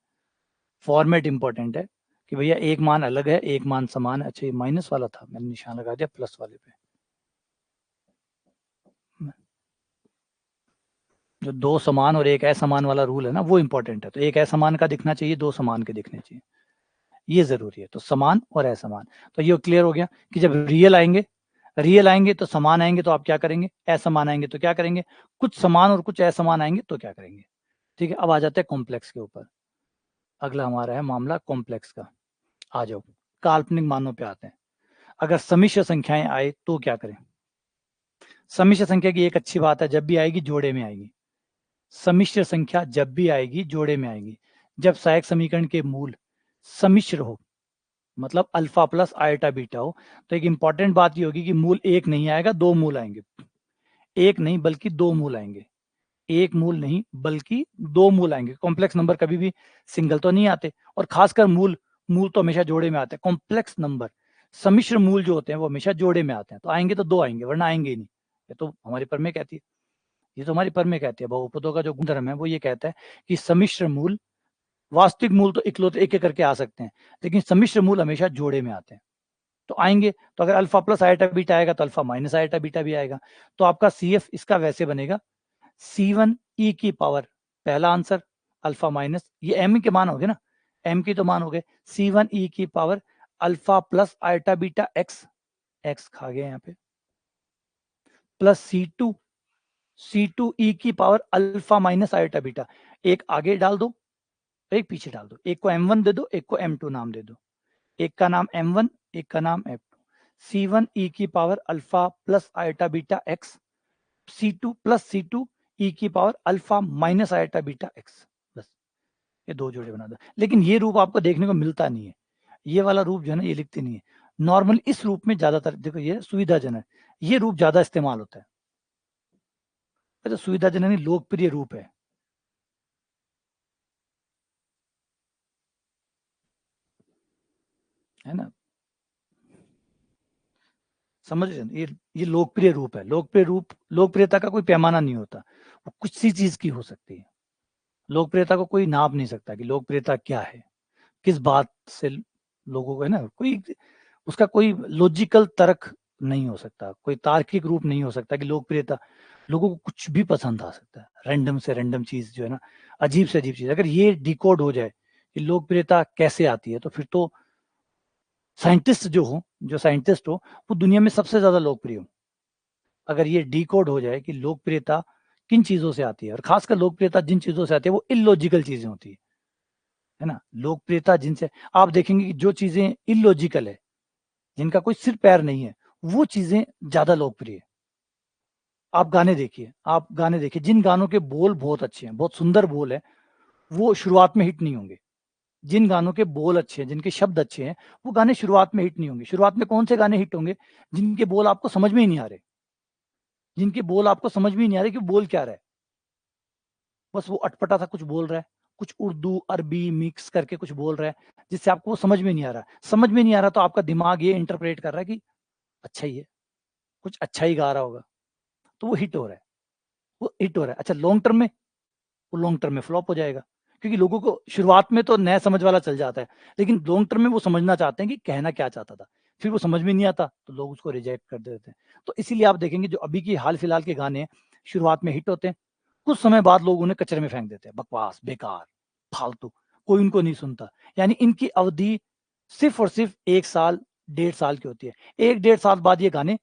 फॉर्मेट इंपॉर्टेंट है कि भैया एक मान अलग है, एक मान समान है। अच्छा ये माइनस वाला था, मैंने निशान लगा दिया प्लस वाले पे। जो 2 समान और एक असमान वाला रूल है ना, वो इंपॉर्टेंट है। तो एक असमान का दिखना चाहिए, 2 समान के दिखने चाहिए, ये जरूरी है। तो समान और असमान, तो ये क्लियर हो गया कि जब रियल आएंगे तो समान आएंगे तो आप क्या करेंगे, असमान आएंगे तो क्या करेंगे, कुछ समान और कुछ असमान आएंगे तो क्या करेंगे। ठीक है, अब आ जाते हैं कॉम्प्लेक्स के ऊपर। अगला हमारा है मामला कॉम्प्लेक्स का। आ जाओ काल्पनिक मानों पे आते हैं। अगर समिश्र संख्याएं आए तो क्या करें। समिश्र संख्या की एक अच्छी बात है, जब भी आएगी जोड़े में आएगी। समिश्र संख्या जब भी आएगी जोड़े में आएगी। जब सहायक समीकरण के मूल समिश्र हो, मतलब अल्फा प्लस आयटा बीटा हो, तो एक इंपॉर्टेंट बात ये होगी कि मूल एक नहीं आएगा, 2 मूल आएंगे। एक नहीं बल्कि 2 मूल आएंगे। एक मूल नहीं बल्कि 2 मूल आएंगे। कॉम्प्लेक्स नंबर कभी भी सिंगल तो नहीं आते, और खासकर मूल मूल तो हमेशा जोड़े में आते हैं। कॉम्प्लेक्स नंबर समिश्र मूल जो होते हैं वो हमेशा जोड़े में आते हैं। तो आएंगे तो 2 आएंगे, वरना आएंगे ही नहीं। ये तो हमारी प्रमेय कहती है, ये तो हमारी प्रमेय कहती है। बहुपदों का जो गुणधर्म है वो ये कहता है कि समिश्र मूल वास्तविक मूल तो इकलौते एक एक करके आ सकते हैं, लेकिन सम्मिश्र मूल हमेशा जोड़े में आते हैं। तो आएंगे, तो अगर अल्फा प्लस आइटा बीटा आएगा तो अल्फा माइनस आइटा बीटा भी आएगा। तो आपका CF इसका वैसे बनेगा C1 e की पावर, पहला आंसर अल्फा माइनस, ये m के मान हो गए ना, m की तो मान हो गए, C1 e की power alpha plus iota beta x खा गए यहाँ पे, प्लस C2 e की power alpha minus iota beta, एक आगे डाल दो एक पीछे डाल दो, एक को m1 दे दो एक को m2 नाम दे दो, एक का नाम m1 एक का नाम m2, C1 e की power alpha plus iota beta x, C2 plus C2 e की power alpha minus iota beta x, बस ये दो जोड़े बना दो। लेकिन ये रूप आपको देखने को मिलता नहीं है, ये वाला रूप जो है ना ये लिखते नहीं है। नॉर्मल इस रूप में ज्यादातर देखो, ये सुविधाजनक, ये रूप ज्यादा इस्तेमाल होता है, तो सुविधाजनक नहीं लोकप्रिय रूप है ना, समझ रहे हैं? ये लोकप्रिय रूप है। लोकप्रिय रूप, लोकप्रियता का कोई पैमाना नहीं होता, वो कुछ सी चीज की हो सकती है। लोकप्रियता को कोई नाप नहीं सकता कि लोकप्रियता क्या है, किस बात से लोगों को, है ना, कोई उसका कोई लॉजिकल तर्क नहीं हो सकता, कोई तार्किक रूप नहीं हो सकता कि लोकप्रियता, लोगों को कुछ भी पसंद आ सकता है, रैंडम से रैंडम चीज जो है ना, अजीब से अजीब चीज, अगर ये डिकोड हो जाए कि लोकप्रियता कैसे आती है, तो फिर तो साइंटिस्ट जो साइंटिस्ट हो वो दुनिया में सबसे ज्यादा लोकप्रिय हो। अगर ये डिकोड हो जाए कि लोकप्रियता किन चीजों से आती है, और खासकर लोकप्रियता जिन चीजों से आती है वो इलॉजिकल चीजें होती है ना, लोकप्रियता जिनसे आप देखेंगे कि जो चीजें इलॉजिकल है, जिनका कोई सिर पैर नहीं है, वो चीजें ज्यादा लोकप्रिय है। आप गाने देखिए जिन गानों के बोल बहुत अच्छे हैं, बहुत सुंदर बोल है, वो शुरुआत में हिट नहीं होंगे। जिन गानों के बोल अच्छे हैं, जिनके शब्द अच्छे हैं, वो गाने शुरुआत में हिट नहीं होंगे। शुरुआत में कौन से गाने हिट होंगे? जिनके बोल आपको समझ में ही नहीं आ रहे, जिनके बोल आपको समझ में ही नहीं आ रहे कि बोल क्या रहा है, बस वो अटपटा सा कुछ बोल रहा है, कुछ उर्दू अरबी मिक्स करके कुछ बोल रहा है, जिससे आपको वो समझ में नहीं आ रहा। समझ में नहीं आ रहा तो आपका दिमाग ये इंटरप्रेट कर रहा है कि अच्छा ही है, कुछ अच्छा ही गा रहा होगा, तो वो हिट हो रहा है, वो हिट हो रहा है। अच्छा लॉन्ग टर्म में, वो लॉन्ग टर्म में फ्लॉप हो जाएगा, क्योंकि लोगों को शुरुआत में तो नया समझ वाला चल जाता है, लेकिन लॉन्ग टर्म में वो समझना चाहते हैं कि कहना क्या चाहता था, फिर वो समझ में नहीं आता तो लोग उसको रिजेक्ट कर देते हैं। तो इसीलिए आप देखेंगे जो अभी की हाल फिलहाल के गाने शुरुआत में हिट होते हैं, कुछ समय बाद लोग उन्हें कचरे में फेंक देते हैं, बकवास बेकार फालतू, कोई उनको नहीं सुनता। यानी इनकी अवधि सिर्फ और सिर्फ 1 साल 1.5 साल की होती है, 1-1.5 साल बाद ये गाने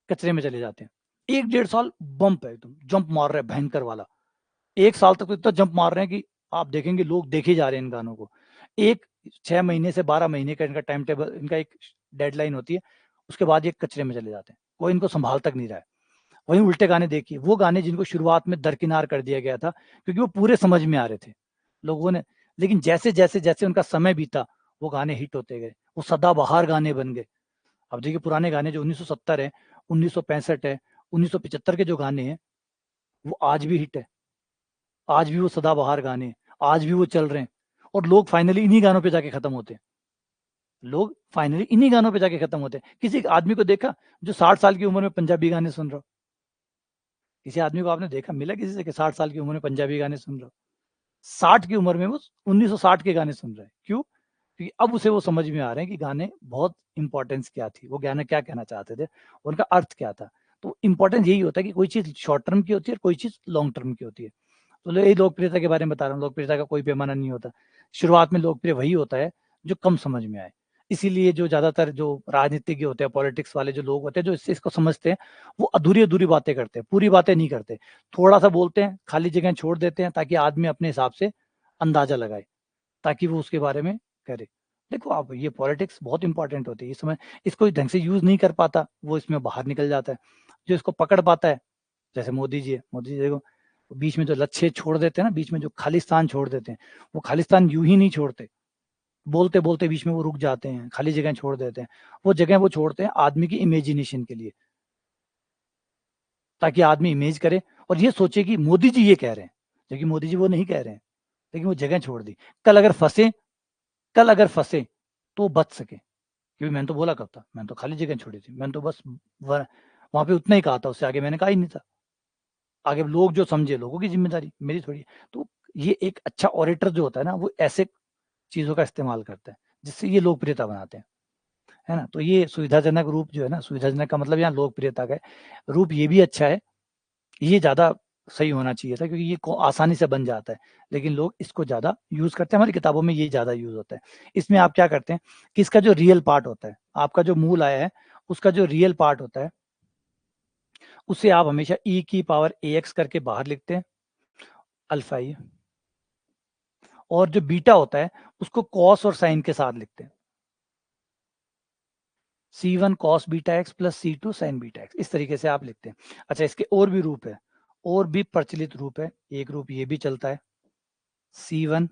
कचरे में चले जाते हैं। 1-1.5 साल बम्प है, एकदम जंप मार रहे हैं भयंकर वाला, 1 साल तक तो इतना जंप मार रहे हैं कि आप देखेंगे लोग देखे जा रहे हैं इन गानों को। एक 6 महीने से 12 महीने का इनका टाइम टेबल, इनका एक डेडलाइन होती है, उसके बाद ये कचरे में चले जाते हैं, कोई इनको संभाल तक नहीं रहा है। वहीं उल्टे गाने देखिए, वो गाने जिनको शुरुआत में दरकिनार कर दिया गया था क्योंकि वो पूरे समझ में आ रहे थे लोगों ने, लेकिन जैसे जैसे जैसे उनका समय बीता वो गाने हिट होते गए, वो सदाबहार गाने बन गए। अब देखिए पुराने गाने जो 1970 है, 1965 है, 1975 के जो गाने हैं, वो आज भी हिट है, आज भी वो सदाबहार गाने हैं, आज भी वो चल रहे हैं, और लोग फाइनली इन्हीं गानों पे जाके खत्म होते हैं। लोग फाइनली इन्हीं गानों पे जाके खत्म होते हैं। किसी आदमी को देखा जो 60 साल की उम्र में पंजाबी गाने सुन रहा हो? किसी आदमी को आपने देखा, मिला किसी से कि 60 साल की उम्र में पंजाबी गाने सुन रहा हो? 60 की उम्र में वो 1960 के गाने सुन रहा है, क्यों? क्योंकि अब उसे वो समझ में आ रहे हैं कि गाने बहुत इंपॉर्टेंस क्या थी, वो गाने क्या कहना चाहते थे, उनका अर्थ क्या था। तो इंपॉर्टेंस यही होता है कि कोई चीज शॉर्ट टर्म की होती है और कोई चीज लॉन्ग टर्म की होती है। तो यही लोकप्रियता के बारे में बता रहा हूँ, लोकप्रियता का कोई पैमाना नहीं होता। शुरुआत में लोकप्रिय वही होता है जो कम समझ में आए। इसीलिए जो ज्यादातर जो राजनीतिज्ञ होते हैं, पॉलिटिक्स वाले जो लोग होते हैं, जो इसको समझते हैं, वो अधूरी अधूरी बातें करते हैं, पूरी बातें नहीं करते। थोड़ा सा बोलते हैं, खाली जगह छोड़ देते हैं ताकि आदमी अपने हिसाब से अंदाजा लगाए, ताकि वो उसके बारे में करे। देखो आप, ये पॉलिटिक्स बहुत इंपॉर्टेंट होती है, इस समय इसको ढंग से यूज नहीं कर पाता, वो इसमें बाहर निकल जाता है। जो इसको पकड़ पाता है, जैसे मोदी जी है, मोदी जी देखो, बीच में जो लच्छे छोड़ देते हैं ना, बीच में जो खालिस्तान छोड़ देते हैं, वो खालिस्तान यूं ही नहीं छोड़ते, बोलते बोलते बीच में वो रुक जाते हैं, खाली जगह छोड़ देते हैं। वो जगह वो छोड़ते हैं आदमी की इमेजिनेशन के लिए, ताकि आदमी इमेज करे और ये सोचे कि मोदी जी ये कह रहे हैं, लेकिन मोदी जी वो नहीं कह रहे हैं, लेकिन वो जगह छोड़ दी। कल अगर फंसे, कल अगर फंसे तो बच सके, क्योंकि मैंने तो बोला कब था, मैंने तो खाली जगह छोड़ी थी, मैंने तो बस वहां पे उतना ही कहा था, उससे आगे मैंने कहा ही नहीं था। आगे लोग जो समझे, लोगों की जिम्मेदारी, मेरी थोड़ी है। तो ये एक अच्छा ऑरेटर जो होता है ना, वो ऐसे चीजों का इस्तेमाल करता है जिससे ये लोकप्रियता बनाते हैं, है ना। तो ये सुविधाजनक रूप जो है ना, सुविधाजनक का मतलब यहाँ लोकप्रियता का है, रूप ये भी अच्छा है, ये ज्यादा सही होना चाहिए था क्योंकि ये आसानी से बन जाता है, लेकिन लोग इसको ज्यादा यूज करते हैं, हमारी किताबों में ये ज्यादा यूज होता है। इसमें आप क्या करते हैं कि इसका जो रियल पार्ट होता है, आपका जो मूल आया है उसका जो रियल पार्ट होता है उसे आप हमेशा e की पावर ax करके बाहर लिखते हैं, अल्फा ई, और जो बीटा होता है उसको कॉस और साइन के साथ लिखते हैं, c1 cos beta x plus c2 sin beta x, इस तरीके से आप लिखते हैं। अच्छा, इसके और भी रूप है, और भी प्रचलित रूप है, एक रूप ये भी चलता है, c1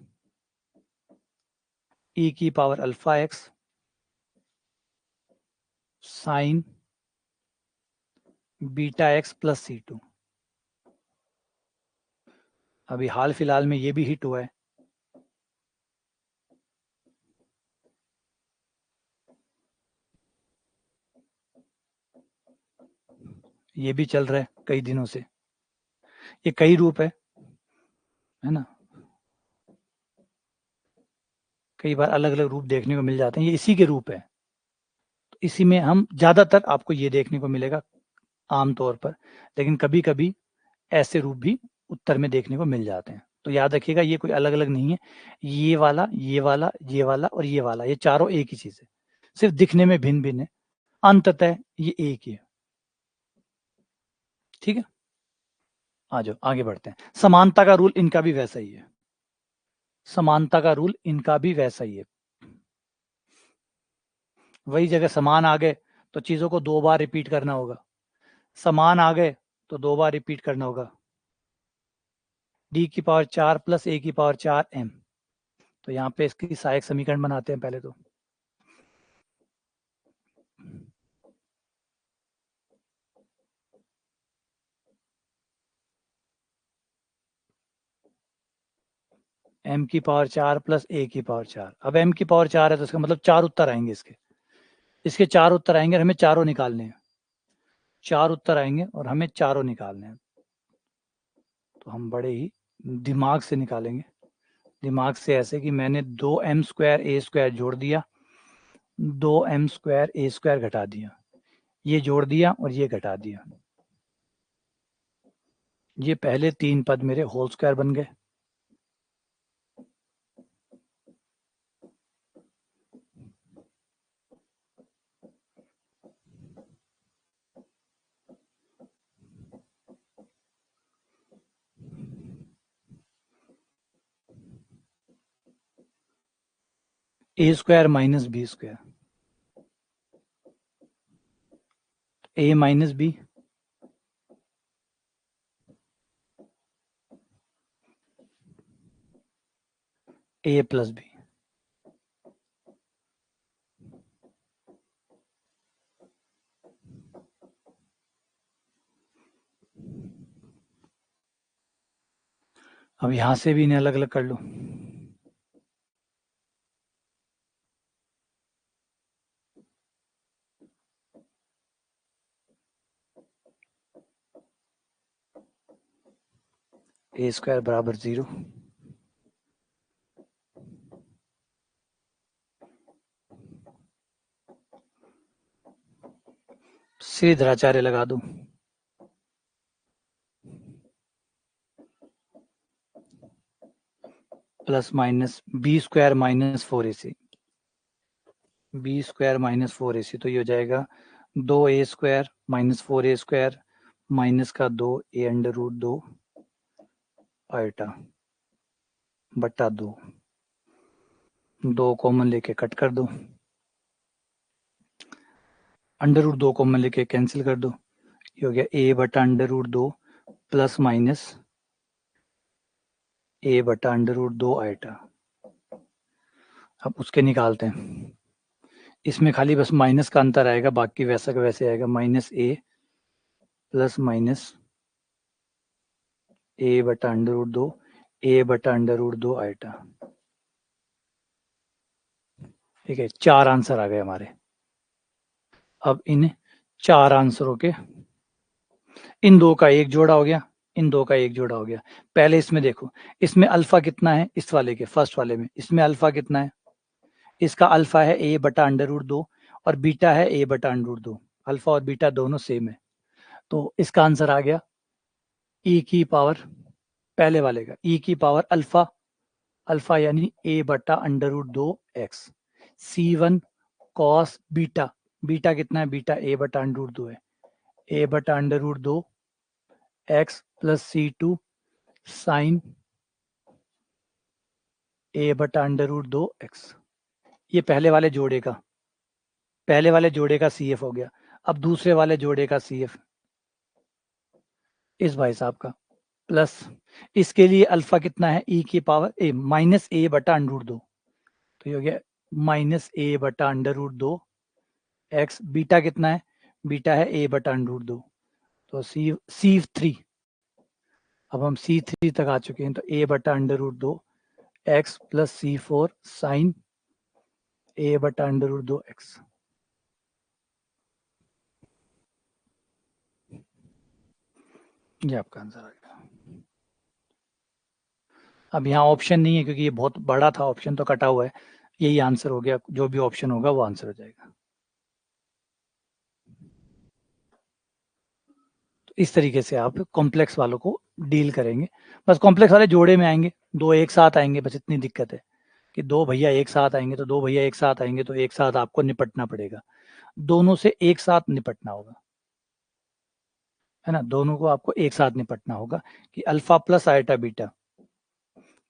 e की power alpha x sign beta x plus c2। अभी हाल फिलहाल में ये भी हिट हुआ है, ये भी चल रहा है कई दिनों से, ये कई रूप है ना, कई बार अलग अलग रूप देखने को मिल जाते हैं, ये इसी के रूप है। तो इसी में हम ज्यादातर आपको ये देखने को मिलेगा आमतौर पर, लेकिन कभी कभी ऐसे रूप भी उत्तर में देखने को मिल जाते हैं। तो याद रखिएगा ये कोई अलग अलग नहीं है, ये वाला ये वाला ये वाला और ये वाला, ये चारों एक ही चीज है, सिर्फ दिखने में भिन्न भिन्न है, अंततः ये एक ही है। ठीक है, आ जाओ आगे बढ़ते हैं। समानता का रूल इनका भी वैसा ही है, समानता का रूल इनका भी वैसा ही है, वही जगह समान आ गए तो चीजों को दो बार रिपीट करना होगा, समान आ गए तो दो बार रिपीट करना होगा, डी की पावर 4 प्लस ए की पावर 4 एम। तो यहाँ पे इसकी सहायक समीकरण बनाते हैं पहले तो, m की पावर 4 प्लस a की पावर 4। अब m की पावर 4 है तो इसका मतलब चार उत्तर आएंगे, इसके इसके चार उत्तर आएंगे और हमें चारों निकालने हैं, चार उत्तर आएंगे और हमें चारों निकालने हैं। तो हम बड़े ही दिमाग से निकालेंगे, दिमाग से ऐसे कि मैंने 2m² a² जोड़ दिया, 2m² a² घटा दिया, ये जोड़ दिया और ये घटा दिया, ये पहले तीन पद मेरे होल स्क्वायर बन गए। a² minus b², a minus B, a plus B. अब यहां से भी इन्हें अलग अलग कर लो, a² बराबर 0, श्रीधराचार्य लगा दो, plus minus b² minus 4ac, b² minus 4ac, तो ये हो जाएगा 2a² माइनस 4a² माइनस का 2a अंडर रूट 2 आइटा बट्टा 2, 2 कॉमन लेके कट कर दो, अंडर रूट 2 कॉमन लेके कैंसिल कर दो, ये हो गया a बटा under root 2 plus minus a बटा अंडर रूट 2 आइटा। अब उसके निकालते हैं, इसमें खाली बस माइनस का अंतर आएगा, बाकी वैसा का वैसे आएगा, minus a plus minus a बटा अंडर रूट 2 a बटा अंडर रूट 2 आइटा। ठीक है, चार आंसर आ गए हमारे। अब इन चार आंसरों के इन दो का एक जोड़ा हो गया, इन दो का एक जोड़ा हो गया। पहले इसमें देखो, इसमें अल्फा कितना है, इस वाले के फर्स्ट वाले में, इसमें अल्फा कितना है, इसका अल्फा है a बटा अंडर रूट 2 और बीटा है a बटा अंडर रूट 2। अल्फा और बीटा दोनों सेम है, तो इसका आंसर आ गया e की पावर, पहले वाले का e की पावर अल्फा, अल्फा यानी a बटा under root 2 x, C1 cos beta, beta कितना है, बीटा a बटा अंडर रूट 2 है, a बटा under root 2 x plus C2 sine a बटा अंडर रूट 2 एक्स। ये पहले वाले जोड़े का, पहले वाले जोड़े का CF हो गया। अब दूसरे वाले जोड़े का CF इस भाई साहब का, प्लस इसके लिए अल्फा कितना है, e की पावर a माइनस a बटा अंडर रूट 2, तो ये हो गया माइनस a बटा अंडर रूट 2 एक्स, बीटा कितना है, बीटा है a बटा अंडर रूट 2, तो C3, अब हम C3 तक आ चुके हैं, तो a बटा under root 2 x plus C4 sine a बटा अंडर रूट 2 एक्स। ये आपका आंसर आ गया। अब यहाँ ऑप्शन नहीं है क्योंकि ये बहुत बड़ा था, ऑप्शन तो कटा हुआ है, यही आंसर हो गया, जो भी ऑप्शन होगा वो आंसर हो जाएगा। तो इस तरीके से आप कॉम्प्लेक्स वालों को डील करेंगे। बस कॉम्प्लेक्स वाले जोड़े में आएंगे, दो एक साथ आएंगे, बस इतनी दिक्कत है कि दो भैया एक साथ आएंगे, तो दो भैया एक साथ आएंगे तो एक साथ आपको निपटना पड़ेगा, दोनों से एक साथ निपटना होगा, है ना, दोनों को आपको एक साथ निपटना होगा कि अल्फा प्लस आयटा बीटा,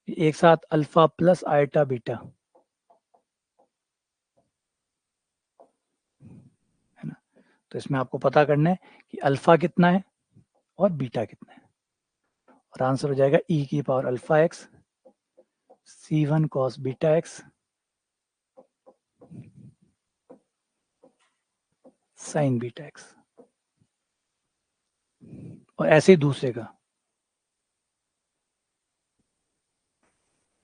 एक साथ अल्फा प्लस आयटा बीटा, है ना। तो इसमें आपको पता करना है कि अल्फा कितना है और बीटा कितना है, और आंसर हो जाएगा e की power alpha x C1 cos beta x sign beta x. और ऐसे ही दूसरे का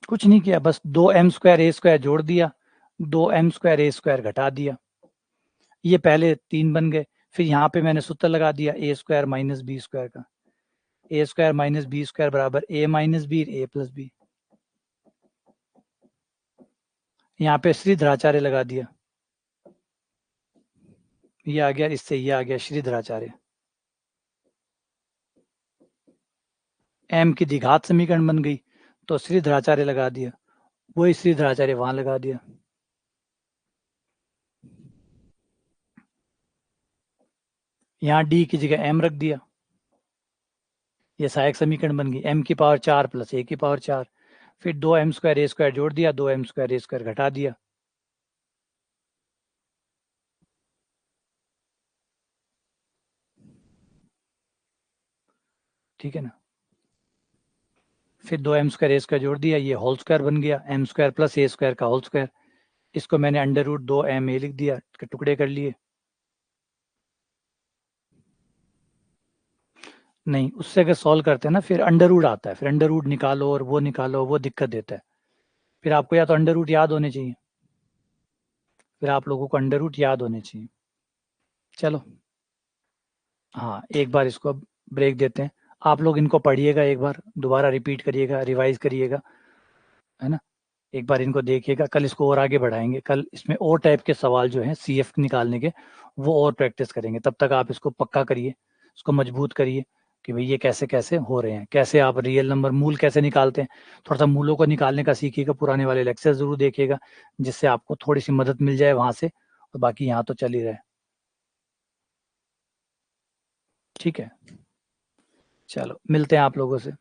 कुछ नहीं किया, बस 2m² a² जोड़ दिया, 2m² a² घटा दिया, ये पहले 3 बन गए, फिर यहाँ पे मैंने सूत्र लगा दिया a² माइनस b² का, a² माइनस b² बराबर a minus B a plus B, यहाँ पे श्रीधराचार्य लगा दिया, ये आ गया, इससे ये आ गया श्रीधराचार्य, m की द्विघात समीकरण बन गई, तो श्रीधराचार्य लगा दिया, वही श्रीधराचार्य वहां लगा दिया। यहाँ d की जगह m रख दिया, ये सहायक समीकरण बन गई, m की पावर 4 प्लस a की पावर 4, फिर 2m² a² जोड़ दिया, 2m² a² घटा दिया, ठीक है ना, फिर 2m² a² जोड़ दिया, ये होल स्क्वायर बन गया, m² प्लस a² का होल स्क्वायर, इसको मैंने अंडर रूट 2ma लिख दिया, टुकड़े कर लिए, नहीं उससे अगर सॉल्व करते हैं ना फिर अंडर रूट आता है, फिर अंडर रूट निकालो और वो निकालो, वो दिक्कत देता है, फिर आपको या तो अंडर रूट याद होने चाहिए, फिर आप लोगों को अंडर रूट याद होने चाहिए। चलो हाँ, एक बार इसको ब्रेक देते हैं, आप लोग इनको पढ़िएगा, एक बार दोबारा रिपीट करिएगा, रिवाइज करिएगा, है ना, एक बार इनको देखिएगा, कल इसको और आगे बढ़ाएंगे, कल इसमें और टाइप के सवाल जो हैं CF निकालने के वो और प्रैक्टिस करेंगे, तब तक आप इसको पक्का करिए, इसको मजबूत करिए कि भाई ये कैसे कैसे हो रहे हैं, कैसे आप रियल नंबर मूल कैसे निकालते हैं, थोड़ा सा मूलों को निकालने का सीखिएगा, पुराने वाले लेक्चर जरूर देखिएगा, जिससे आपको थोड़ी सी मदद मिल जाए वहां से, और बाकी यहाँ तो चल ही रहा है, ठीक है। चलो मिलते हैं आप लोगों से।